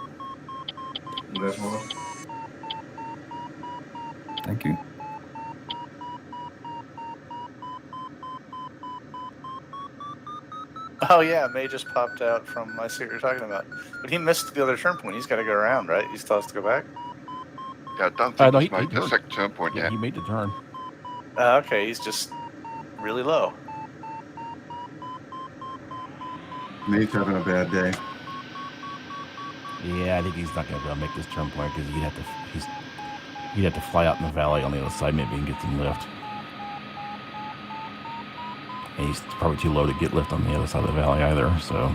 Congrats, Mara. Thank you. Oh yeah, May just popped out from. I see what you're talking about. But he missed the other turn point. He's got to go around, right? He still has to go back. Yeah, I don't think No, he's he made the turned. second turn point Yeah, yet. he made the turn. Okay, he's just really low. Nate's having a bad day. Yeah, I think he's not going to be able to make this turn point because he'd have to fly out in the valley on the other side maybe and get some lift. And he's probably too low to get lift on the other side of the valley either, so.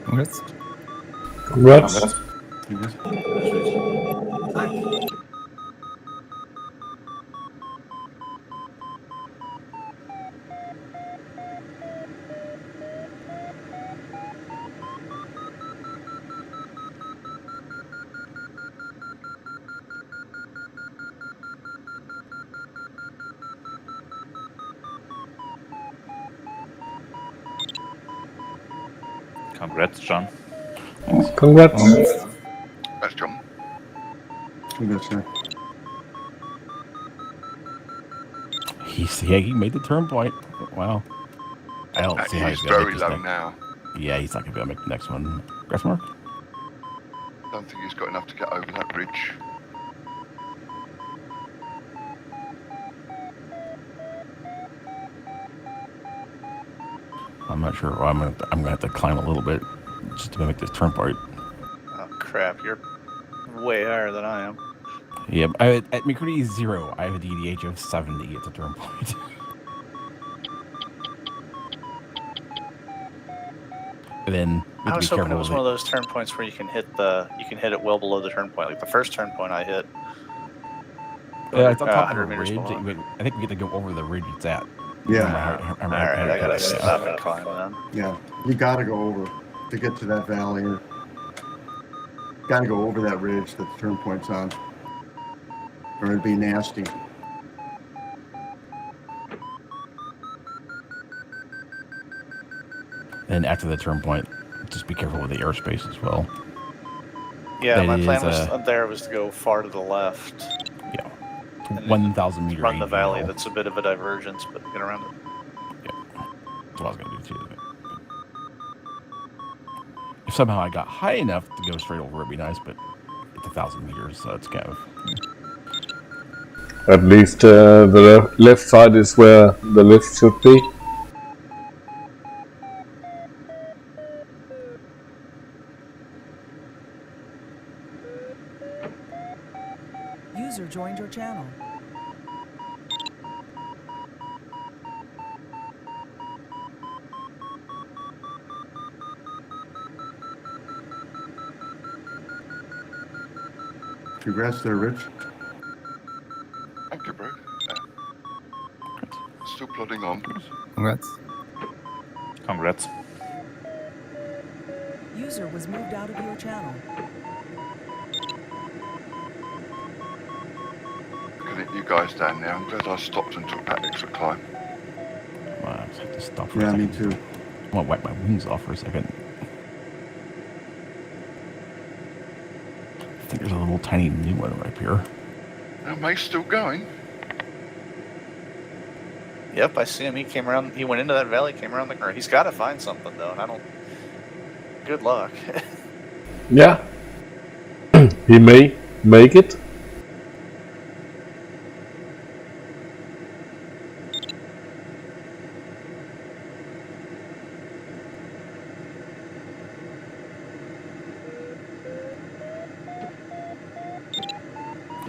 Congrats. Congrats. Congrats, John. Congrats. That's John. Congrats, sir. He made the turn point. Wow. I don't see how He's he's going to very make this low next. now. Yeah, he's not going to be able to make the next one. Congrats, Mark. Don't think he's got enough to get over that bridge. I'm not sure. Well, I'm gonna have to climb a little bit just to make this turn point. Oh crap! You're way higher than I am. Yeah, at McCready 0, I have a DDH of 70 at the turn point. And then I was hoping it was one of those turn points where you can hit it well below the turn point. Like the first turn point I hit. Yeah, it's on top of 100 a meters ridge. below. I think we get to go over the ridge it's at. Yeah. All right, I gotta stop and climb then. Yeah. You gotta go over to get to that valley. Or gotta go over that ridge that the turn point's on. Or it'd be nasty. And after the turn point, just be careful with the airspace as well. Yeah, That my plan is, was to go far to the left. Yeah. And then 1,000 meter run the AVL. valley. That's a bit of a divergence, but get around it. Yeah. That's what I was going to do too. If somehow I got high enough to go straight over, it'd be nice, but it's 1,000 meters, so it's kind of... At least the left side is where the lift should be. User joined your channel. Congrats there, Rich. Thank you, bro. Still plodding on. Congrats. Congrats. User was moved out of your channel. Looking at you guys down there, I'm glad I stopped and took that extra climb. I just have to stop for Yeah, a me second. too. I want to wipe my wings off for a second. I think there's a little tiny new one right up here. Now, May's still going. Yep, I see him. He came around. He went into that valley, came around the corner. He's got to find something though, and I don't. Good luck. Yeah. He may make it.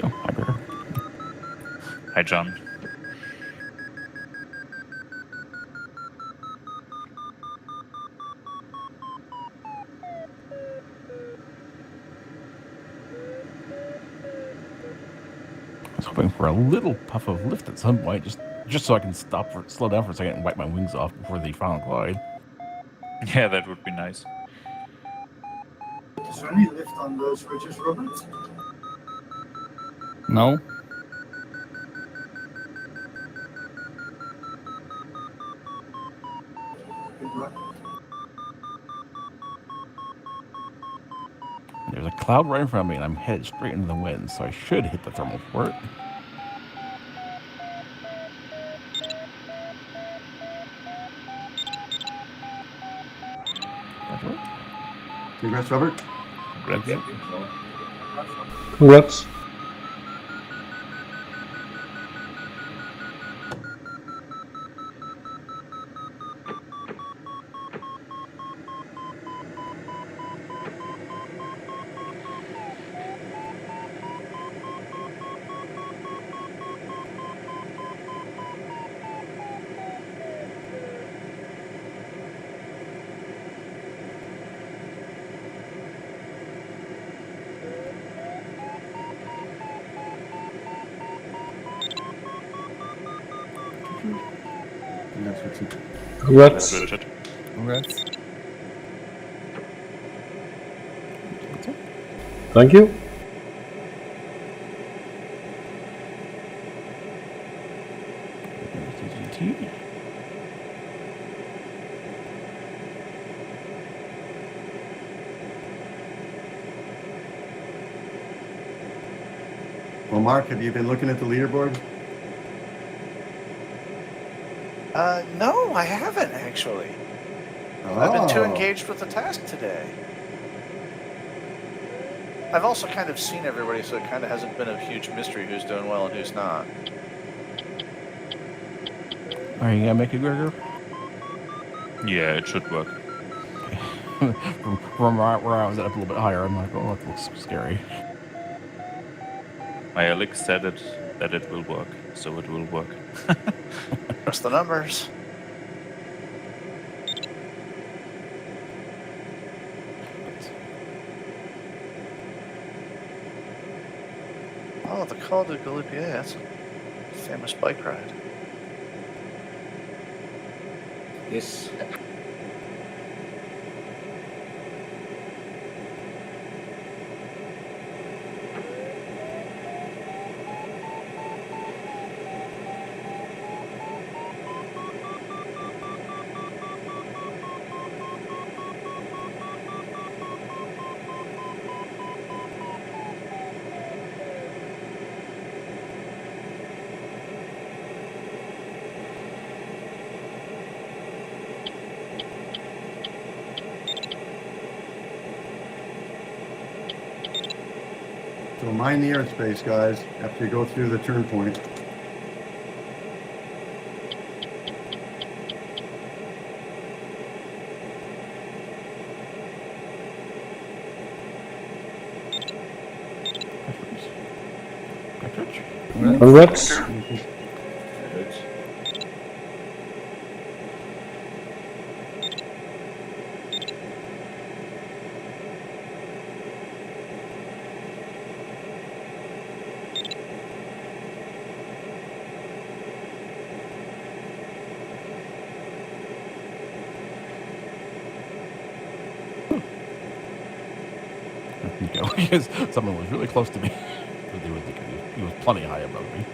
Oh, hi there. Hi, John. I was hoping for a little puff of lift at some point, just so I can slow down for a second and wipe my wings off before the final glide. Yeah, that would be nice. Is there any lift on those ridges, Robert? No. Good luck. There's a cloud right in front of me, and I'm headed straight into the wind, so I should hit the thermal port. Congrats, Robert. Congrats. Thank Congrats. Congrats, Richard. Congrats. Richard. Congrats. Thank you. GT. Well, Mark, have you been looking at the leaderboard? No, I haven't actually. I've been too Oh. engaged with the task today. I've also kind of seen everybody, so it kind of hasn't been a huge mystery who's doing well and who's not. Are you gonna make it, Gregor? Yeah, it should work. From where I was at up a little bit higher, I'm like, oh, that looks scary. My Alex said that it will work, so it will work. Trust the numbers. Oh, the Col de Galibier, that's a famous bike ride. Yes. So mind the airspace, guys, after you go through the turn point. Rich. Congrats. Nico, because someone was really close to me. But he was plenty high above me.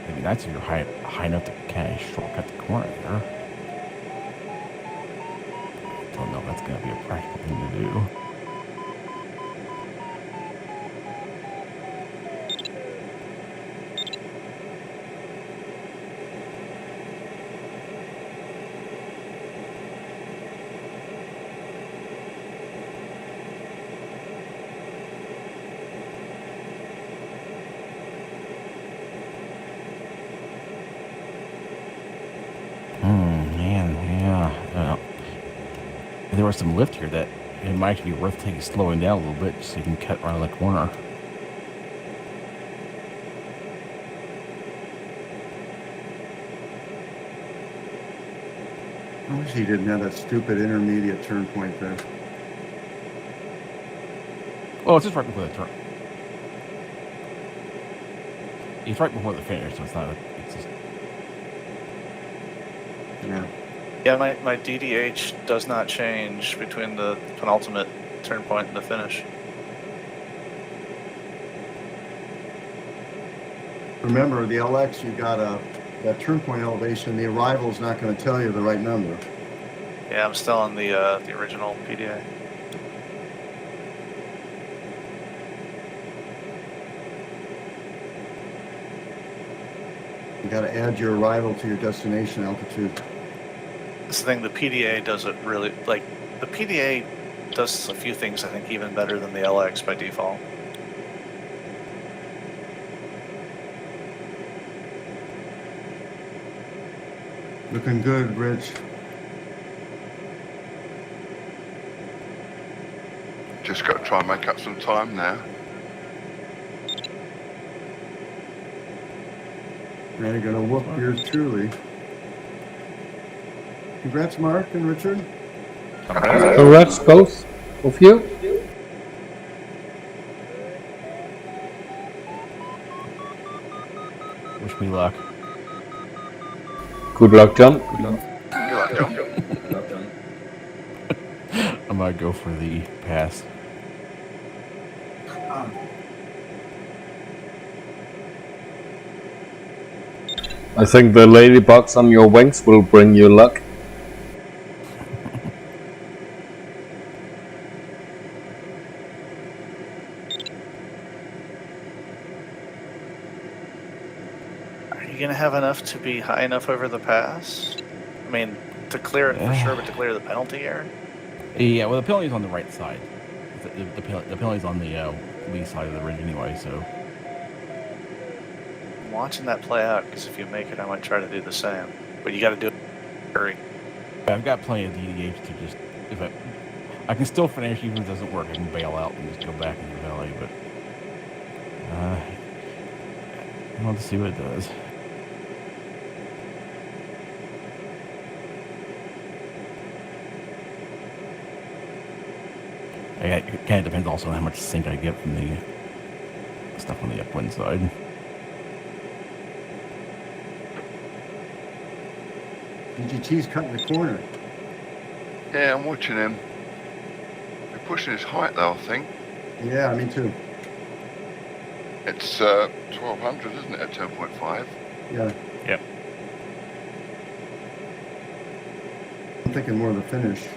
I mean, that's if you're high enough to kind of shortcut the corner there. I don't know if that's going to be a practical thing to do. There was some lift here that it might actually be worth taking slowing down a little bit so you can cut around the corner. I wish he didn't have that stupid intermediate turn point there. Well, it's just right before the turn. It's right before the finish, so it's not. It's just. Yeah. Yeah, my DDH does not change between the penultimate turn point and the finish. Remember, the LX, you got that turn point elevation. The arrival is not going to tell you the right number. Yeah, I'm still on the original PDA. You got to add your arrival to your destination altitude. That's the thing, the PDA does it really, like, the PDA does a few things I think even better than the LX by default. Looking good, Rich. Just got to try and make up some time now. Now you're going to whoop yours truly. Congrats, Mark and Richard. Congrats, both of you. Wish me luck. Good luck, John. Good luck. Good luck, John. Well done. I'm gonna go for the pass. I think the ladybugs on your wings will bring you luck. Are you gonna have enough to be high enough over the pass? I mean, to clear it for sure, but to clear the penalty area? Yeah, well, the penalty's on the right side. The penalty's on the lee side of the ridge anyway, so. I'm watching that play out, because if you make it, I might try to do the same. But you gotta do it in a hurry. I've got plenty of DDH to just, if I can still finish even if it doesn't work. I can bail out and just go back into the valley, but I want to see what it does. It kind of depends also on how much sink I get from the stuff on the upwind side. DGT's cutting the corner. Yeah, I'm watching him. We're pushing his height though, I think. Yeah, me too. It's 1200, isn't it, at 10.5? Yeah. Yep. I'm thinking more of the finish.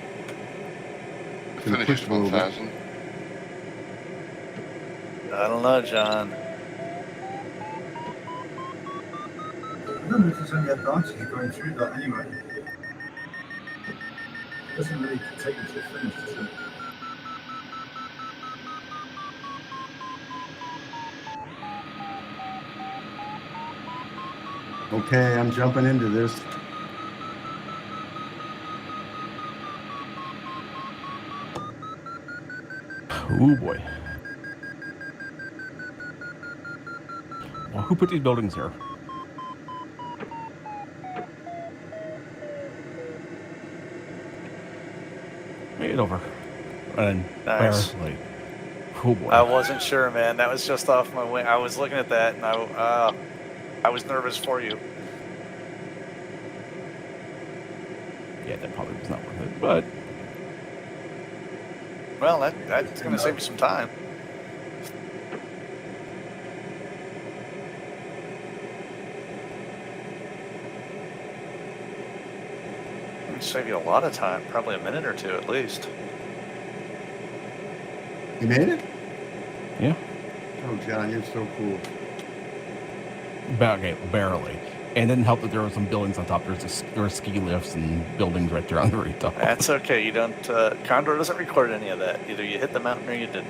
The Gonna finish push is a little bit. 1000. I don't know, John. I don't know if there's any advantage of going through that anyway. It doesn't really take you to the finish, does it? Okay, I'm jumping into this. Oh boy. Who put these buildings here? Made it over. And Nice. barely. Oh boy. I wasn't sure, man. That was just off my wing. I was looking at that, and I was nervous for you. Yeah, that probably was not worth it, but Well, that's going to save you some time. It'd save you a lot of time, probably a minute or two at least. You made it? yeah, Oh, John, you're so cool. okay, barely. And it didn't help that there were some buildings on top. There were ski lifts and buildings right there on the very top. That's okay. You don't. Condor doesn't record any of that. Either you hit the mountain or you didn't.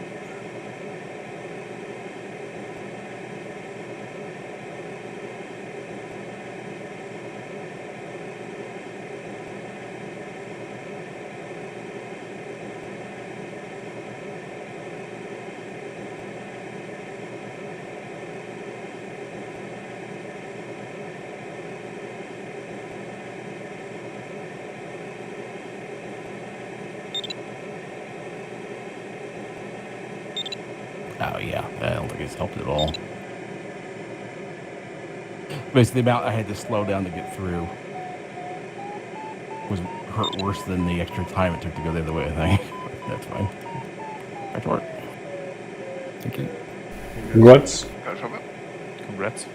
Oh yeah, I don't think it's helped at all. Basically, the amount I had to slow down to get through was hurt worse than the extra time it took to go the other way, I think. That's fine. Back to work. Thank you. Congrats. Congrats.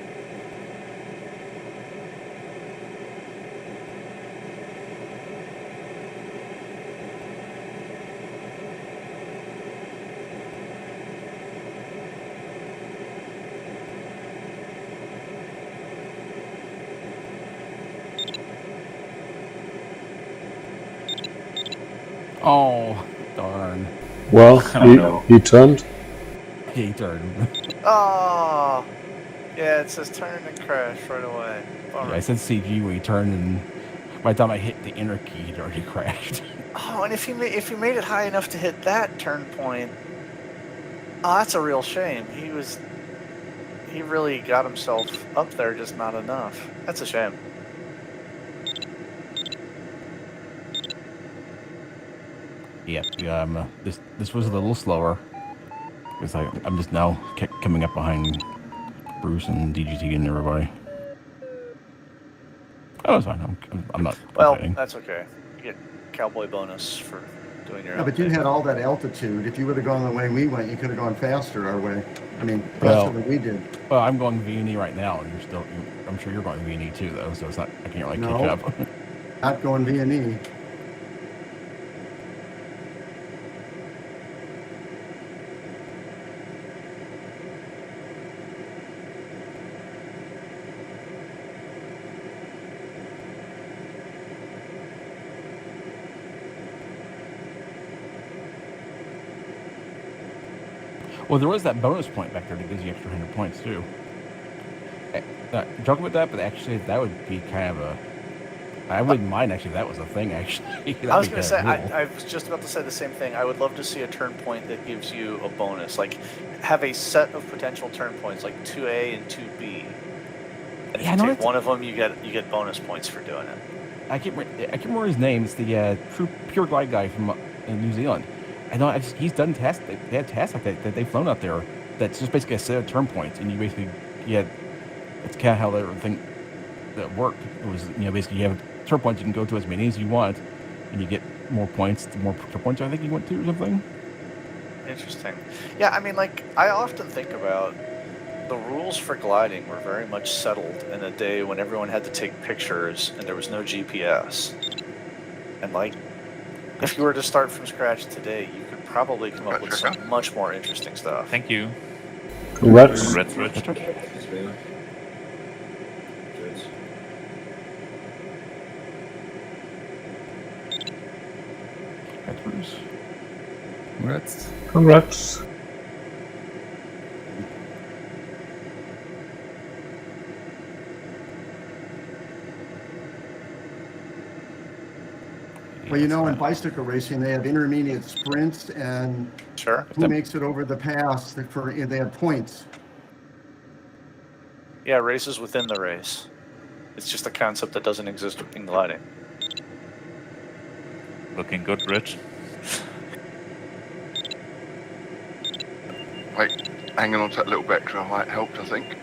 Oh, darn. Well, no. he turned. Yeah, he turned. Oh, yeah. It says turn and crash right away. Yeah, I said CG when he turned, and by the time I hit the enter key, it already crashed. Oh, and if you made it high enough to hit that turn point, oh, that's a real shame. He really got himself up there, just not enough. That's a shame. Yeah. This was a little slower because I'm just now coming up behind Bruce and DGT and everybody. Oh, it's fine. I'm not. Well, complaining. that's okay. You get cowboy bonus for doing your Yeah, own but you thing. had all that altitude. If you would have gone the way we went, you could have gone faster our way. I mean, Well- faster than we did. Well, I'm going V&E right now, and I'm sure you're going V&E too, though. So it's not. I can't really No. catch up. Not going V&E. Well, there was that bonus point back there that gives you extra 100 points too. Joking with that, but actually that would be kind of a. I wouldn't mind actually if that was a thing. Actually, I was going to say, I was just about to say the same thing. I would love to see a turn point that gives you a bonus. Like, have a set of potential turn points, like 2A and 2B. And if you take one of them, you get bonus points for doing it. I can't remember his name. It's the pure glide guy from New Zealand. I know. He's done tests. They had tests like that they've flown out there. That's just basically a set of turn points, and you basically It's kind of how everything that worked. It was basically you have turn points. You can go to as many as you want, and you get more points. The more turn points I think you went to or something. Interesting. Yeah, I mean, like, I often think about the rules for gliding were very much settled in a day when everyone had to take pictures and there was no GPS. And, like, if you were to start from scratch today, you could probably come up with some much more interesting stuff. Thank you. Congrats. Congrats, Rich. Yes, we are. Good. That's Bruce. Congrats. Congrats. Well, in bicycle racing, they have intermediate sprints, and Sure. who makes it over the pass, they have points. Yeah, races within the race. It's just a concept that doesn't exist within gliding. Looking good, Rich. Wait, hanging on to that little bit extra might help, I think.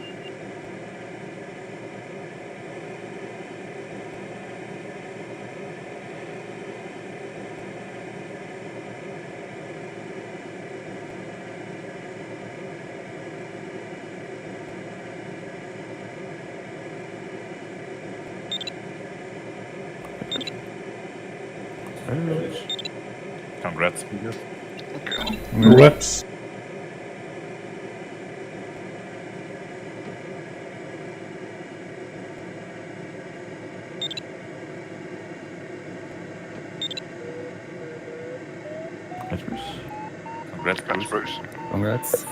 Congrats. Okay. Congrats. That's Bruce. Congrats, That's Bruce. Bruce. Congrats.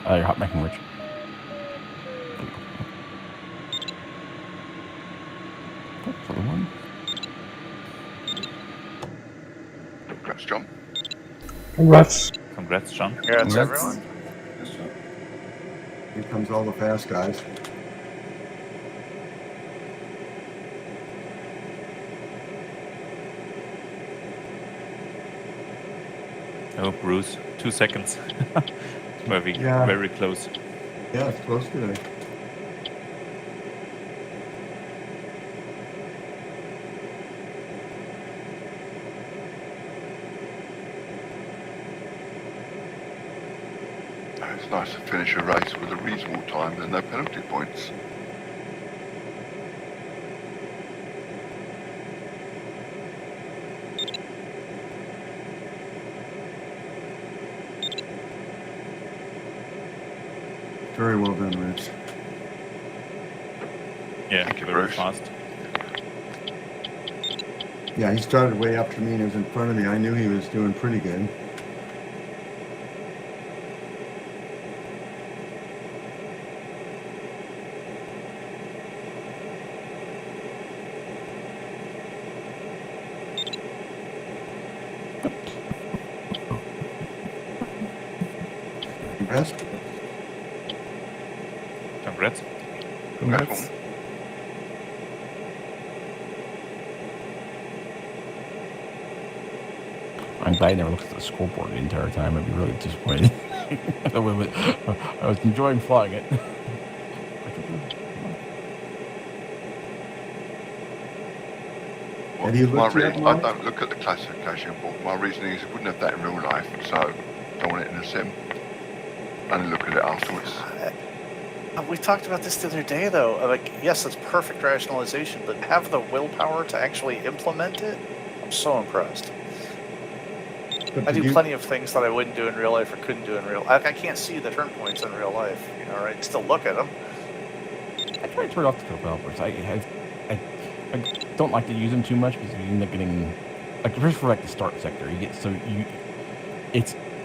You're hot making Rich. Okay, so the one. Congrats, John. Congrats. Congrats, John. Congrats, Congrats. everyone. Here comes all the fast guys. Oh, Bruce, 2 seconds. Very, Yeah. very close. Yeah, it's close today. It's nice to finish a race with a reasonable time and no penalty points. Very well done, Rich. Yeah, Thank you, very Bruce. fast. Yeah, he started way up to me and he was in front of me. I knew he was doing pretty good. Congrats. Congrats. Congrats. I'm glad I never looked at the scoreboard the entire time. I'd be really disappointed. I was enjoying flying it. Have you My looked yet, I Mike? don't look at the classification book. My reasoning is I wouldn't have that in real life, so don't want it in a sim. Only look at it afterwards. We talked about this the other day, though. Like, yes, it's perfect rationalization, but have the willpower to actually implement it? I'm so impressed. But I did do you- plenty of things that I wouldn't do in real life or couldn't do in real life. I can't see the turn points in real life, you know, right? Still look at them. I try to turn off the developers. I don't like to use them too much because you end up getting, like, first for like the start sector, you get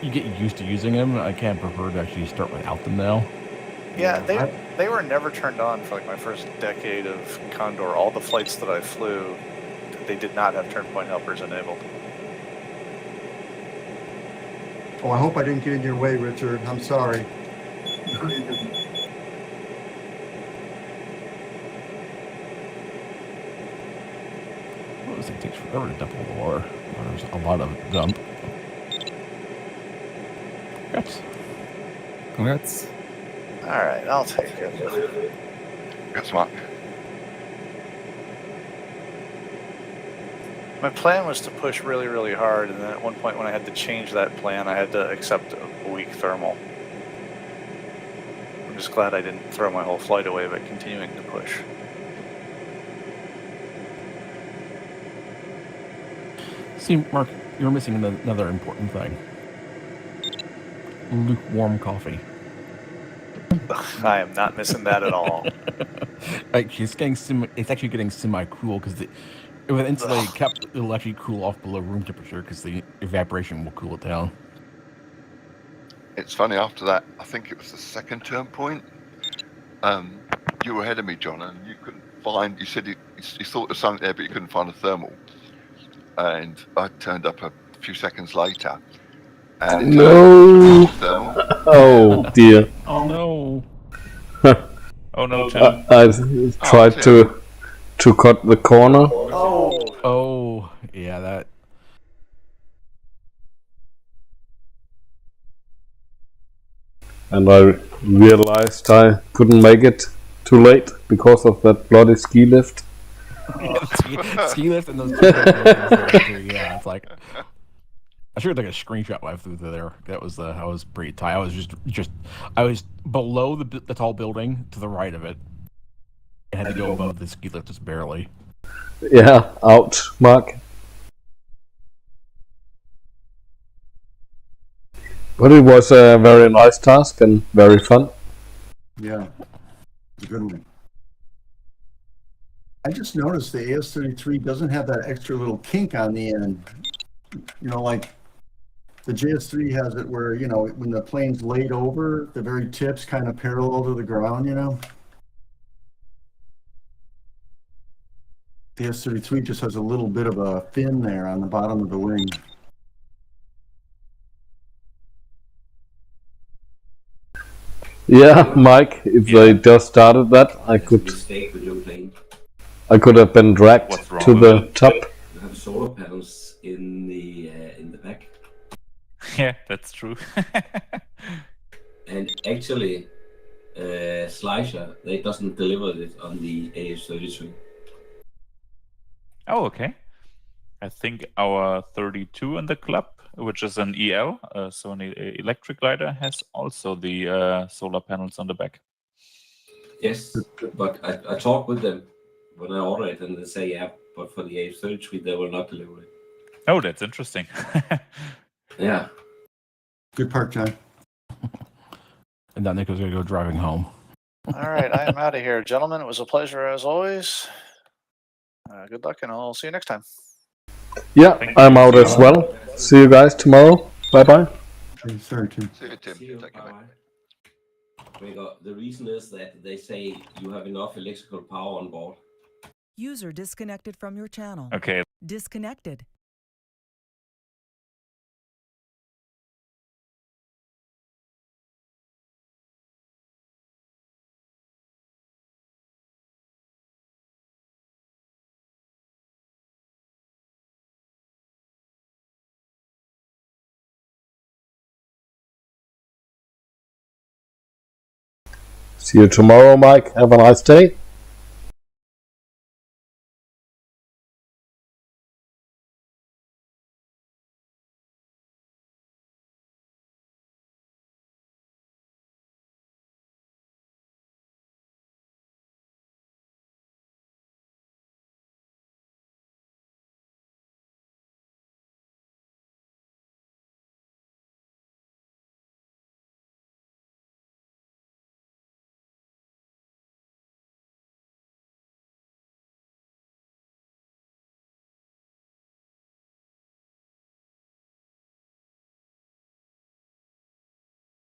you get used to using them. I kind of prefer to actually start without them now. Yeah, I- they were never turned on for like my first decade of Condor. All the flights that I flew, they did not have turn point helpers enabled. Oh, I hope I didn't get in your way, Richard. I'm sorry. No, you didn't. Well, this thing takes forever to dump all the water. There's a lot of dump. Congrats. Congrats. All right, I'll take it. That's Mark. My plan was to push really, really hard, and then at one point when I had to change that plan, I had to accept a weak thermal. I'm just glad I didn't throw my whole flight away by continuing to push. See, Mark, you're missing another important thing. Lukewarm coffee. I am not missing that at all. Actually, it's actually getting semi-cool because with an insulated cup, it'll actually cool off below room temperature because the evaporation will cool it down. It's funny, after that, I think it was the second turn point, you were ahead of me, John, and you couldn't find, you said you thought there was something there, but you couldn't find a thermal. and I turned up a few seconds later, and it No. thermal. Oh dear. Oh no. Oh no, I, Tchin. I tried to cut the corner, Oh, yeah, that. and I realized I couldn't make it too late because of that bloody ski lift. Ski lift and those two buildings there, yeah, it's like I should have taken a screenshot when I flew through there. That was I was pretty tight. I was just I was below the tall building to the right of it. I had to go above the ski lift just barely. Yeah, out, Mark. But it was a very nice task and very fun. Yeah, it's a good one. I just noticed the AS33 doesn't have that extra little kink on the end. You know, like the JS3 has it where, you know, when the plane's laid over, the very tip's kind of parallel to the ground, you know? The AS33 just has a little bit of a fin there on the bottom of the wing. Yeah, Mike, if they just started that, I could Mistake with your plane. have been dragged What's wrong to with the it? top. You have solar panels in the back, Yeah, that's true. and actually, Slicer they doesn't deliver it on the AS33. Oh, okay. I think our 32 in the club, which is an EL, so an electric glider, has also the solar panels on the back. Yes, but I talked with them when I order it, and they say yeah, but for the AS33 they will not deliver it. Oh, that's interesting. Yeah. Good part, John. And now Nico's gonna go driving home. All right, I am out of here, gentlemen. It was a pleasure as always. Good luck, and I'll see you next time. Yeah, I'm out as well. See you guys tomorrow. Bye bye. Okay, sorry, Tim. See you, Tim. See you. Take care, mate. The reason is that they say you have enough electrical power on board. User disconnected from your channel. Okay. Disconnected. See you tomorrow, Mike. Have a nice day.